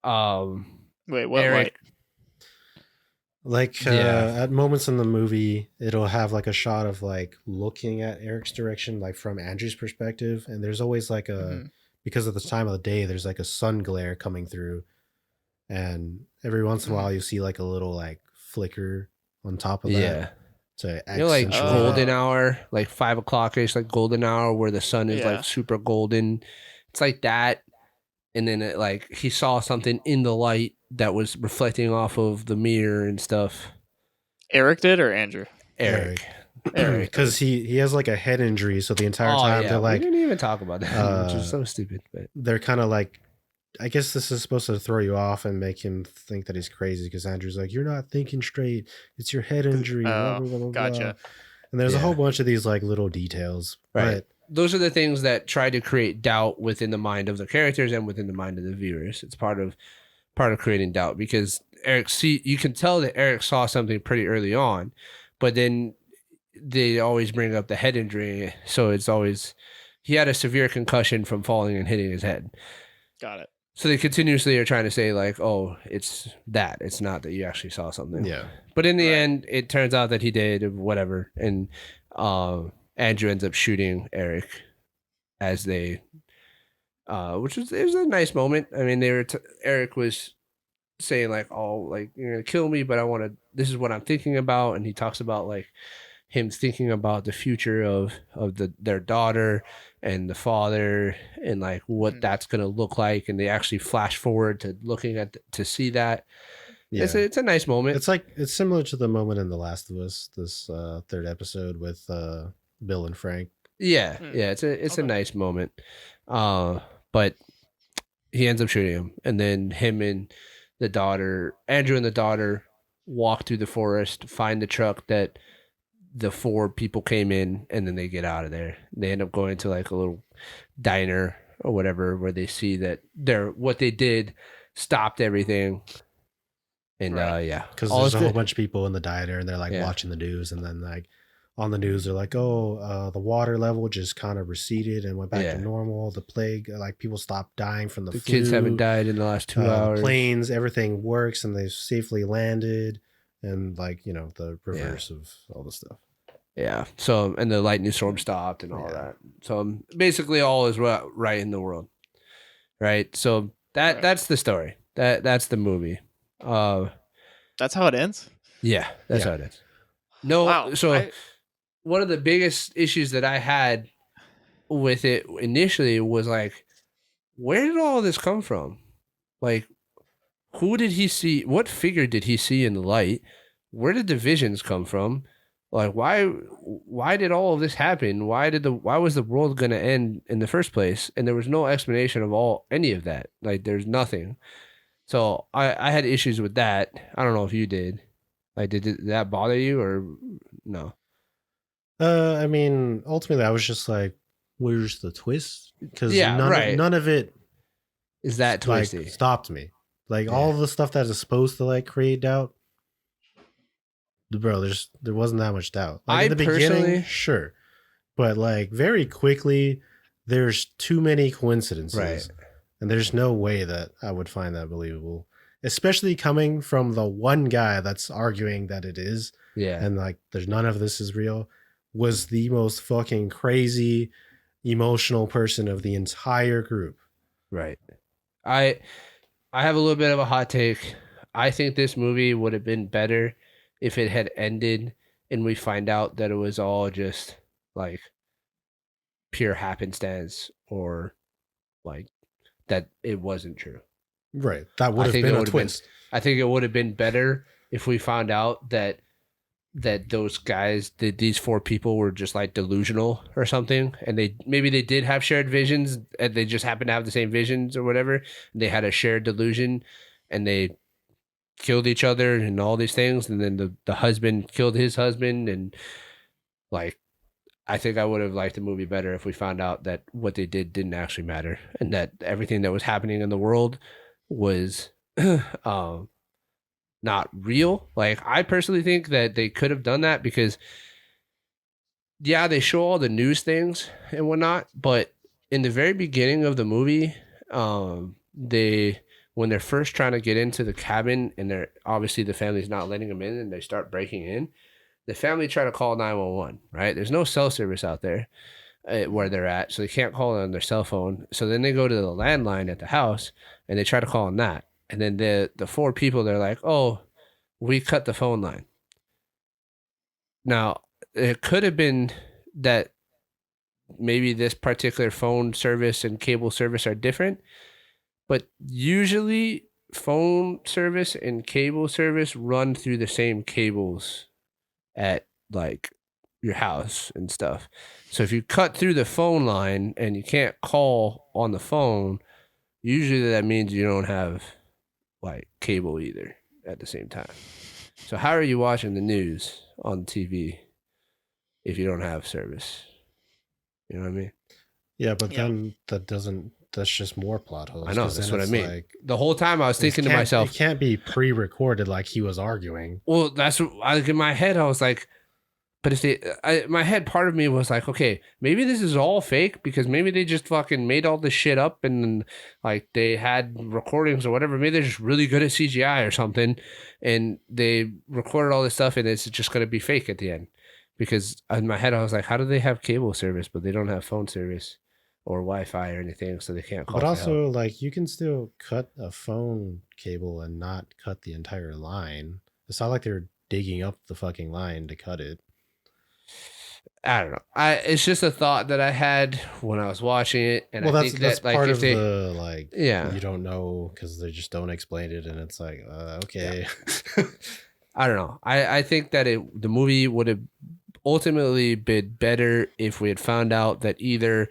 wait, what light? Like at moments in the movie, it'll have like a shot of like looking at Eric's direction, like from Andrew's perspective, and there's always like because of the time of the day, there's like a sun glare coming through, and every once in a while you see like a little like flicker on top of that to like accentuate golden hour, like 5 o'clock ish, like golden hour where the sun is like super golden. It's like that. And then it, like he saw something in the light that was reflecting off of the mirror and stuff. Eric did, or Andrew? Eric. Because he has like a head injury, so the entire time they're like, we didn't even talk about that, which is so stupid. But they're kind of like, I guess this is supposed to throw you off and make him think that he's crazy, because Andrew's like, you're not thinking straight. It's your head injury. Blah, blah, blah, gotcha. Blah. And there's a whole bunch of these like little details. Right. But those are the things that try to create doubt within the mind of the characters and within the mind of the viewers. It's part of creating doubt, because you can tell that Eric saw something pretty early on, but then they always bring up the head injury. So it's always, he had a severe concussion from falling and hitting his head. Got it. So they continuously are trying to say like, oh, it's that. It's not that you actually saw something. Yeah. But in the end, it turns out that he did, whatever. And Andrew ends up shooting Eric as they, which was, it was a nice moment. I mean, Eric was saying like, oh, like, you're going to kill me, but this is what I'm thinking about. And he talks about like him thinking about the future of their daughter and the father and like what that's going to look like. And they actually flash forward to looking at, to see that. Yeah. It's a nice moment. It's similar to the moment in The Last of Us, this third episode with Bill and Frank. Yeah. Yeah. It's a nice moment. But he ends up shooting him, and then him and the daughter, Andrew and the daughter, walk through the forest, find the truck that the 4 people came in, and then they get out of there. They end up going to like a little diner or whatever, where they see that what they did stopped everything. And because there's a whole bunch of people in the diner, and they're like watching the news, and then like on the news they're like, oh, the water level just kind of receded and went back to normal. The plague, like people stopped dying from the flu. Kids haven't died in the last 2 hours. Planes, everything works, and they've safely landed, and like, you know, the reverse of all the stuff. Yeah. So, and the lightning storm stopped and all that. So basically all is right in the world. Right. So that's the story. That's the movie. That's how it ends? Yeah, that's how it ends. No, wow. So one of the biggest issues that I had with it initially was like, where did all this come from? Like, who did he see? What figure did he see in the light? Where did the visions come from? Like, why did all of this happen? Why was the world going to end in the first place? And there was no explanation of any of that. Like, there's nothing. So I had issues with that. I don't know if you did. Like, did that bother you or no? I mean, ultimately, I was just like, "Where's the twist?" Because none of it is that twisty. Like, stopped me. Like all the stuff that is supposed to like create doubt, bro. There wasn't that much doubt. Like in the beginning, sure, but like very quickly, there's too many coincidences. Right. And there's no way that I would find that believable, especially coming from the one guy that's arguing that it is. Yeah. And like, there's none of this is real, was the most fucking crazy, emotional person of the entire group. Right. I have a little bit of a hot take. I think this movie would have been better if it had ended and we find out that it was all just like pure happenstance, or like that it wasn't true. Right. That would have been a twist. I think it would have been better if we found out that those guys, these 4 people were just like delusional or something, and maybe they did have shared visions, and they just happened to have the same visions or whatever. They had a shared delusion, and they killed each other and all these things, and then the husband killed his husband, and like, I think I would have liked the movie better if we found out that what they did didn't actually matter, and that everything that was happening in the world was not real. Like, I personally think that they could have done that, because they show all the news things and whatnot, but in the very beginning of the movie, when when they're first trying to get into the cabin and they're obviously the family's not letting them in and they start breaking in, the family try to call 911, right? There's no cell service out there where they're at, so they can't call on their cell phone. So then they go to the landline at the house and they try to call on that. And then the four people, they're like, oh, we cut the phone line. Now, it could have been that maybe this particular phone service and cable service are different, but usually phone service and cable service run through the same cables at like your house and stuff. So if you cut through the phone line and you can't call on the phone, usually that means you don't have like cable either at the same time. So how are you watching the news on TV if you don't have service? You know what I mean? Yeah, but then that's just more plot holes. I know, that's what I mean. Like, the whole time I was thinking to myself, it can't be pre-recorded like he was arguing. Well, that's what in my head I was like, but if my head, part of me was like, okay, maybe this is all fake because maybe they just fucking made all this shit up and like they had recordings or whatever. Maybe they're just really good at CGI or something, and they recorded all this stuff and it's just gonna be fake at the end. Because in my head I was like, how do they have cable service but they don't have phone service or Wi-Fi or anything, so they can't call? But also, like, you can still cut a phone cable and not cut the entire line. It's not like they're digging up the fucking line to cut it. I don't know. It's just a thought that I had when I was watching it, and I think that's like part of the like. Yeah, you don't know because they just don't explain it, and it's like, okay. Yeah. I don't know. I think that the movie would have ultimately been better if we had found out that either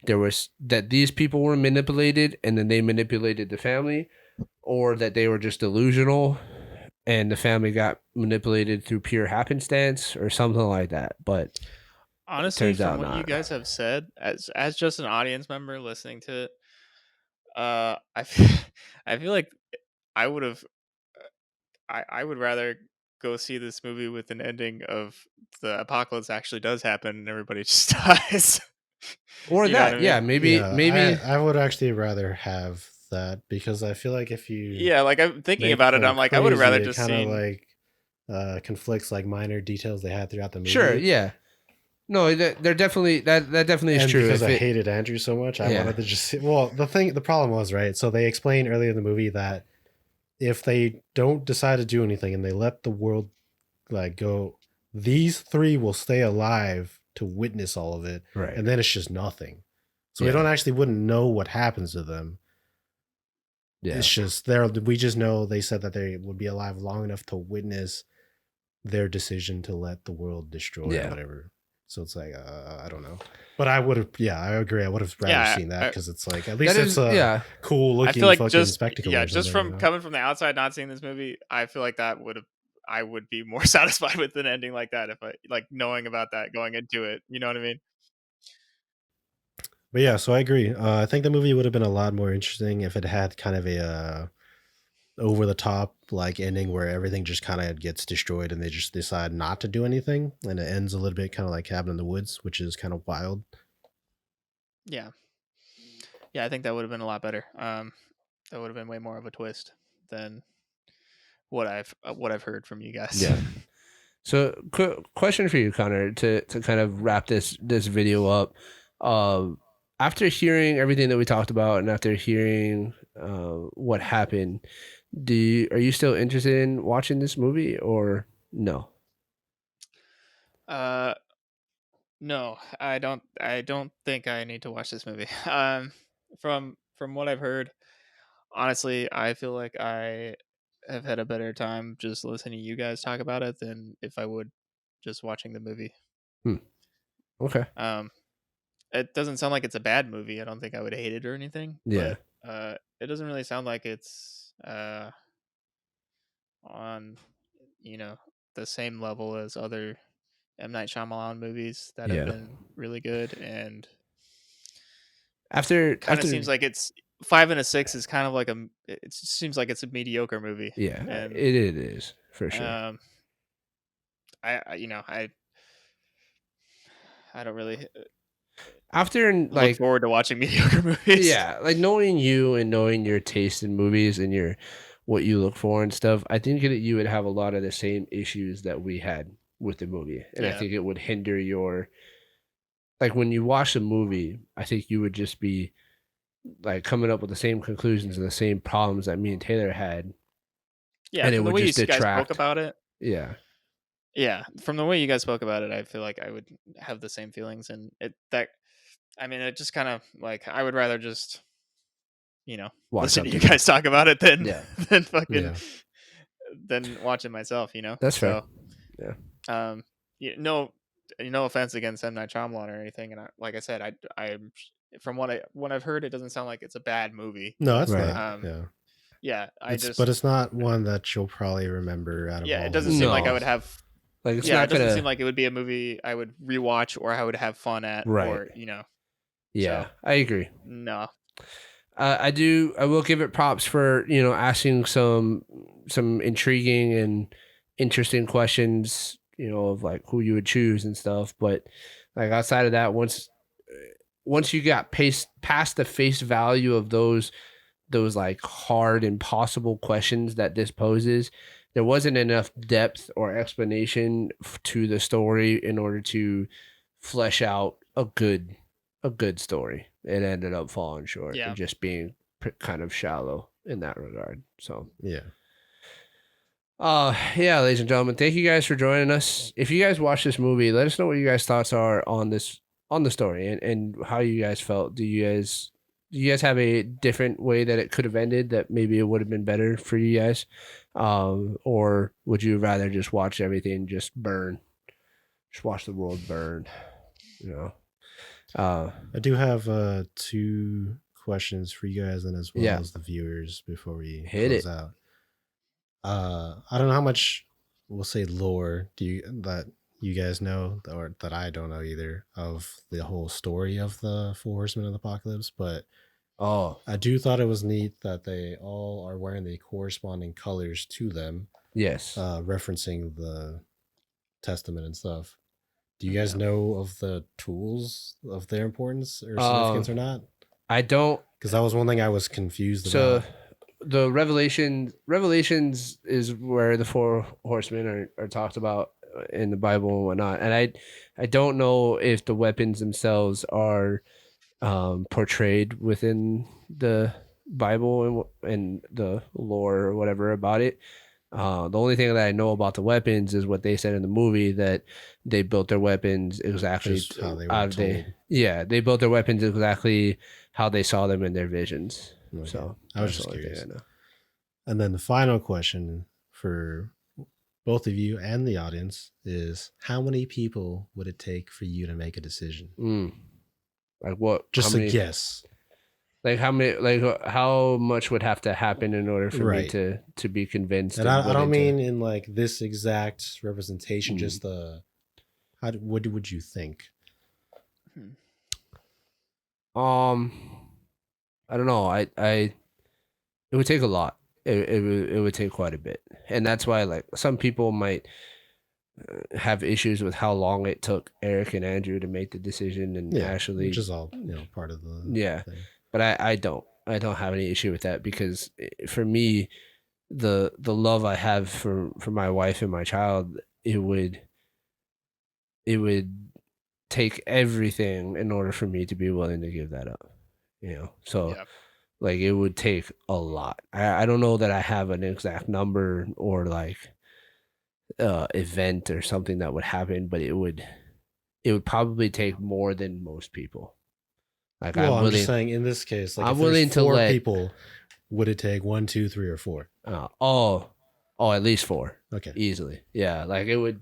that these people were manipulated and then they manipulated the family, or that they were just delusional and the family got manipulated through pure happenstance or something like that. But honestly, from what you guys have said, as just an audience member listening to it, I feel like I would have I would rather go see this movie with an ending of the apocalypse actually does happen and everybody just dies. Or that, I mean? Yeah, maybe I would actually rather have that because I feel like if you like I'm thinking about it, I'm like, I would have rather just kind of like conflicts like minor details they had throughout the movie. Sure, yeah. No, they're definitely that definitely is true. Because I hated Andrew so much, I wanted to just see. Well, the problem was, right, so they explained earlier in the movie that if they don't decide to do anything and they let the world like go, these three will stay alive to witness all of it, right? And then it's just nothing. So we wouldn't know what happens to them. Yeah, it's just we just know they said that they would be alive long enough to witness their decision to let the world destroy or whatever. So it's like I don't know, but I would have. Yeah, I agree. I would have rather seen that because it's like at least it's a cool looking. I feel like fucking spectacle. Yeah, just from coming from the outside, not seeing this movie, I feel like that would have. I would be more satisfied with an ending like that if I like knowing about that going into it. You know what I mean? But yeah, so I agree. I think the movie would have been a lot more interesting if it had kind of a over the top like ending where everything just kind of gets destroyed and they just decide not to do anything, and it ends a little bit kind of like Cabin in the Woods, which is kind of wild. Yeah, I think that would have been a lot better. That would have been way more of a twist than what I've heard from you guys. Yeah. So, question for you, Connor, to kind of wrap this video up. After hearing everything that we talked about and after hearing what happened, are you still interested in watching this movie or no? No, I don't think I need to watch this movie. From what I've heard, honestly, I feel like I have had a better time just listening to you guys talk about it than if I would just watching the movie. Okay. It doesn't sound like it's a bad movie. I don't think I would hate it or anything. Yeah. But it doesn't really sound like it's on the same level as other M. Night Shyamalan movies that have been really good. And after seems like it's 5 and a 6 is kind of like it seems like it's a mediocre movie. Yeah, and it is for sure. I don't really. after look like forward to watching mediocre movies. yeah, like knowing you and knowing your taste in movies and your what you look for and stuff, I think that you would have a lot of the same issues that we had with the movie, and I Yeah. think it would hinder your like when you watch a movie. I think you would just be like coming up with the same conclusions and the same problems that me and Taylor had, Yeah, and it from the would way you just guys spoke detract. about it. Yeah, Yeah, from the way you guys spoke about it, I feel like I would have the same feelings, and it just kind of like I would rather just watch listen to you something guys else. talk about it than Yeah, than fucking Yeah. than watch it myself. that's fair. So Yeah, um, no offense against M Night Shyamalan or anything, and like I said, I from what I've heard, it doesn't sound like it's a bad movie. No, But it's right. not. Yeah. yeah, But it's not one that you'll probably remember out of yeah, it all doesn't his seem like I No. would movies. have. Like it's Yeah, it not doesn't gonna seem like it would be a movie I would rewatch or I would have fun at, right. or Yeah, So I agree. no, I do. I will give it props for asking some intriguing and interesting questions. Of like who you would choose and stuff. But like outside of that, once you got past the face value of those like hard impossible questions that this poses, there wasn't enough depth or explanation to the story in order to flesh out a good story. It ended up falling short and yeah, just being kind of shallow in that regard. So Yeah. yeah, ladies and gentlemen, thank you guys for joining us. If you guys watch this movie, let us know what you guys' thoughts are on the story and how you guys felt. Do you guys have a different way that it could have ended that maybe it would have been better for you guys? Or would you rather just watch everything just burn? Just watch the world burn, I do have 2 questions for you guys and as well Yeah. as the viewers before we Hit close it. out. I don't know how much we'll say lore that you guys know or that I don't know either of the whole story of the 4 Horsemen of the Apocalypse, but I do thought it was neat that they all are wearing the corresponding colors to them, yes. referencing the Testament and stuff. Do you guys know of the tools of their importance or significance or not? I don't. Because that was one thing I was confused So about. the Revelations is where the 4 horsemen are talked about in the Bible and whatnot. And I don't know if the weapons themselves are portrayed within the Bible and the lore or whatever about it. The only thing that I know about the weapons is what they said in the movie, that they built their weapons exactly Just how they were told. they built their weapons exactly how they saw them in their visions. Okay. So I was that's just the only thing curious. I know. And then the final question for both of you and the audience is, how many people would it take for you to make a decision? Like what? Just a guess. Like how many? Like how much would have to happen in order for me Right. to be convinced? And I don't mean in like this exact representation, just what would you think? I don't know. It would take a lot. It would take quite a bit, and that's why like some people might have issues with how long it took Eric and Andrew to make the decision and actually, which is all part of the thing. But I don't have any issue with that, because for me, the love I have for my wife and my child, it would take everything in order for me to be willing to give that up. So like it would take a lot. I don't know that I have an exact number or like event or something that would happen, but it would probably take more than most people. Like I'm just saying in this case, like I'm if willing there's to 4 let people, would it take 1, 2, 3, or 4? At least 4. Okay. Easily. Yeah. Like it would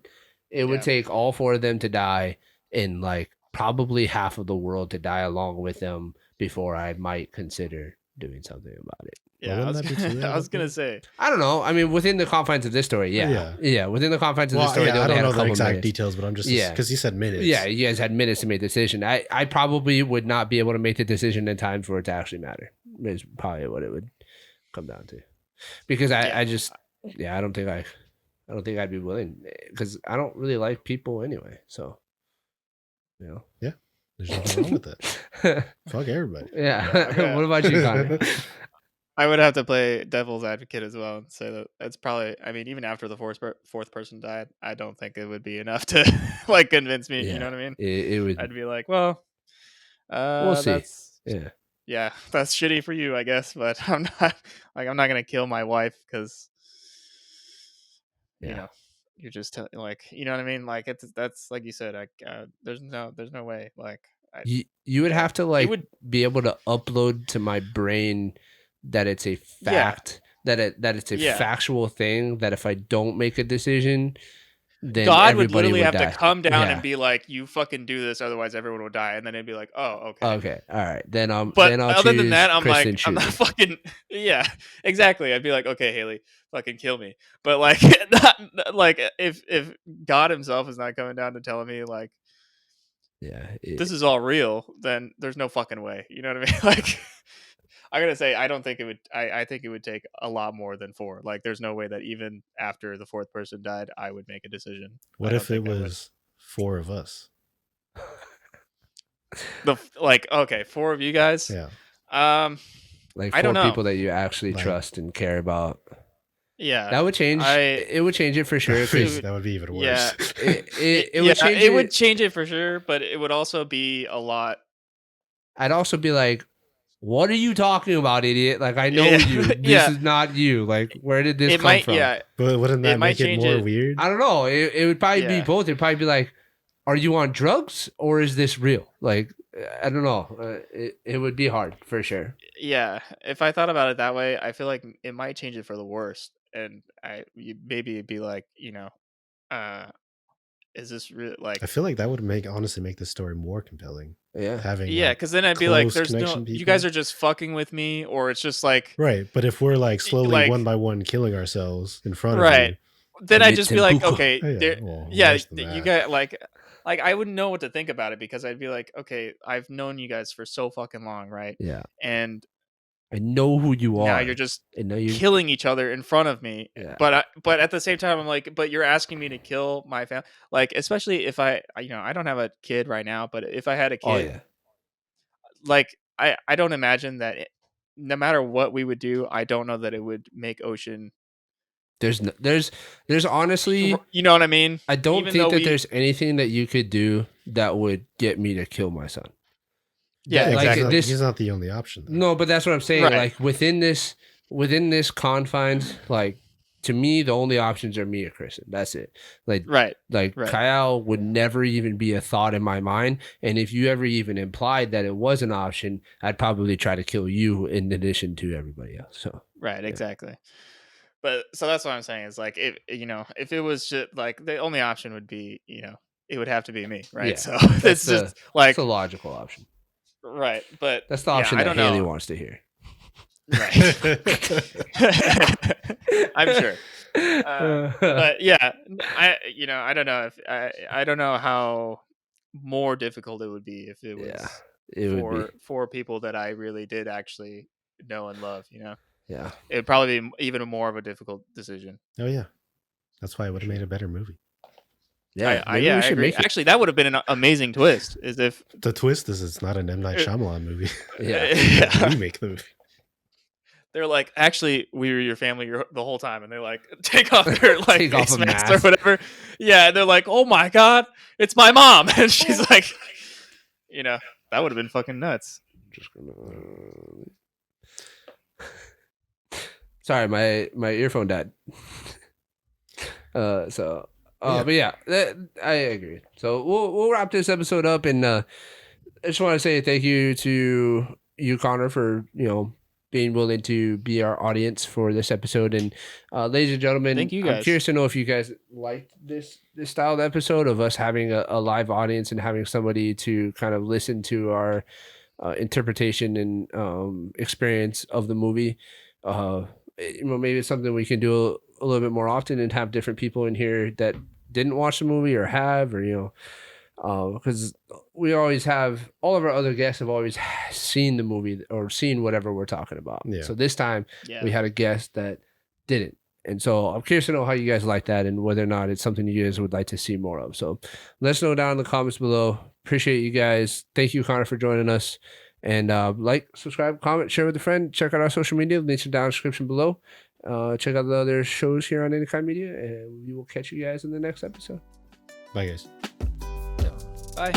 take all 4 of them to die, and like probably half of the world to die along with them before I might consider doing something about it. Yeah, I was gonna say. I don't know. I mean, within the confines of this story, yeah. Within the confines of this story, I don't know the exact minutes. details, but I'm just because you said minutes. Yeah, you guys had minutes to make the decision. I probably would not be able to make the decision in time for it to actually matter. Is probably what it would come down to, because I don't think I'd be willing, because I don't really like people anyway. So, Yeah. There's nothing wrong with that. Fuck everybody. Yeah. Okay. What about you, Connor? I would have to play devil's advocate as well and say that it's probably. I mean, even after the fourth person died, I don't think it would be enough to like convince me. You know what I mean? It would. I'd be like, well, We'll see. that's Yeah. that's shitty for you, I guess. But I'm not gonna kill my wife because you know you're just like, you know what I mean? Like that's like you said. Like there's no way. Like you would have to like be able to upload to my brain that it's a fact, that it's a factual thing, that if I don't make a decision, then God would everybody literally have die. to come down and be like, "You fucking do this, otherwise everyone will die." And then it'd be like, "Oh, okay, okay, all right." Then but then I'll other choose than that, I'm Kristen like, I'm not Shooter. fucking exactly. I'd be like, "Okay, Haley, fucking kill me." But like, not, like if God Himself is not coming down to telling me like, this is all real, then there's no fucking way. You know what I mean? Like, I gotta say, I don't think it would. I think it would take a lot more than 4. Like, there's no way that even after the 4th person died, I would make a decision. What if it was 4 of us? Okay, 4 of you guys. Yeah. Like 4 I don't know. people that you actually trust and care about. Yeah, that would change. It would change it for sure. That would be even worse. Yeah, it would change. It would change it for sure, but it would also be a lot. I'd also be like, "What are you talking about, idiot? Like, I know you. This is not you. Like, where did this come from?" Yeah, but wouldn't that make it more weird? I don't know. It would probably be both. It'd probably be like, "Are you on drugs or is this real?" Like, I don't know. It would be hard for sure. Yeah, if I thought about it that way, I feel like it might change it for the worst, and maybe it'd be like, is this real? Like, I feel like that would honestly make the story more compelling. Yeah, having because then I'd be like, "There's no, you guys are just fucking with me," or it's just like right. But if we're like slowly one by one killing ourselves in front of you, then I'd just be like, "Okay, you got like I wouldn't know what to think about it because I'd be like, okay, I've known you guys for so fucking long, right? Yeah, and I know who you are. Now you're just killing each other in front of me. Yeah. But at the same time, I'm like, but you're asking me to kill my family. Like, especially if I don't have a kid right now, but if I had a kid, like, I don't imagine that no matter what we would do, I don't know that it would make Ocean. There's honestly, you know what I mean? I don't think that there's anything that you could do that would get me to kill my son. Yeah, exactly. Like he's not the only option. Though. No, but that's what I'm saying. Right. Like within this confines, like to me, the only options are me or Kristen. That's it. Like Kyle would never even be a thought in my mind. And if you ever even implied that it was an option, I'd probably try to kill you in addition to everybody else. So exactly. But so that's what I'm saying is like if it was just like the only option would be it would have to be me, right? Yeah, so it's just like it's a logical option. Right, but that's the option that Haley wants to hear. Right, I'm sure. But yeah, I don't know if I don't know how more difficult it would be if it was for people that I really did actually know and love. Yeah, it'd probably be even more of a difficult decision. Oh yeah, that's why I would have made a better movie. Yeah, I agree. Actually, that would have been an amazing twist. Is if the twist is it's not an M. Night Shyamalan movie. Yeah, we make the movie. They're like, actually, we were your family the whole time, and they like take off their like take off a mask or whatever. Yeah, and they're like, oh my god, it's my mom, and she's like, that would have been fucking nuts. Just gonna. Sorry, my earphone died. But yeah, I agree. So we'll wrap this episode up, and I just want to say thank you to you, Connor, for being willing to be our audience for this episode. And ladies and gentlemen, thank you guys. I'm curious to know if you guys liked this style of episode of us having a live audience and having somebody to kind of listen to our interpretation and experience of the movie. Maybe it's something we can do a little bit more often and have different people in here that didn't watch the movie or have, or because we always have, all of our other guests have always seen the movie or seen whatever we're talking about. So this time we had a guest that didn't, and so I'm curious to know how you guys like that and whether or not it's something you guys would like to see more of. So let us know down in the comments below. Appreciate you guys. Thank you, Connor, for joining us. And like, subscribe, comment, share with a friend. Check out our social media. Links are down in the description below. Check out the other shows here on Anykind Media, and we will catch you guys in the next episode. Bye, guys. Bye.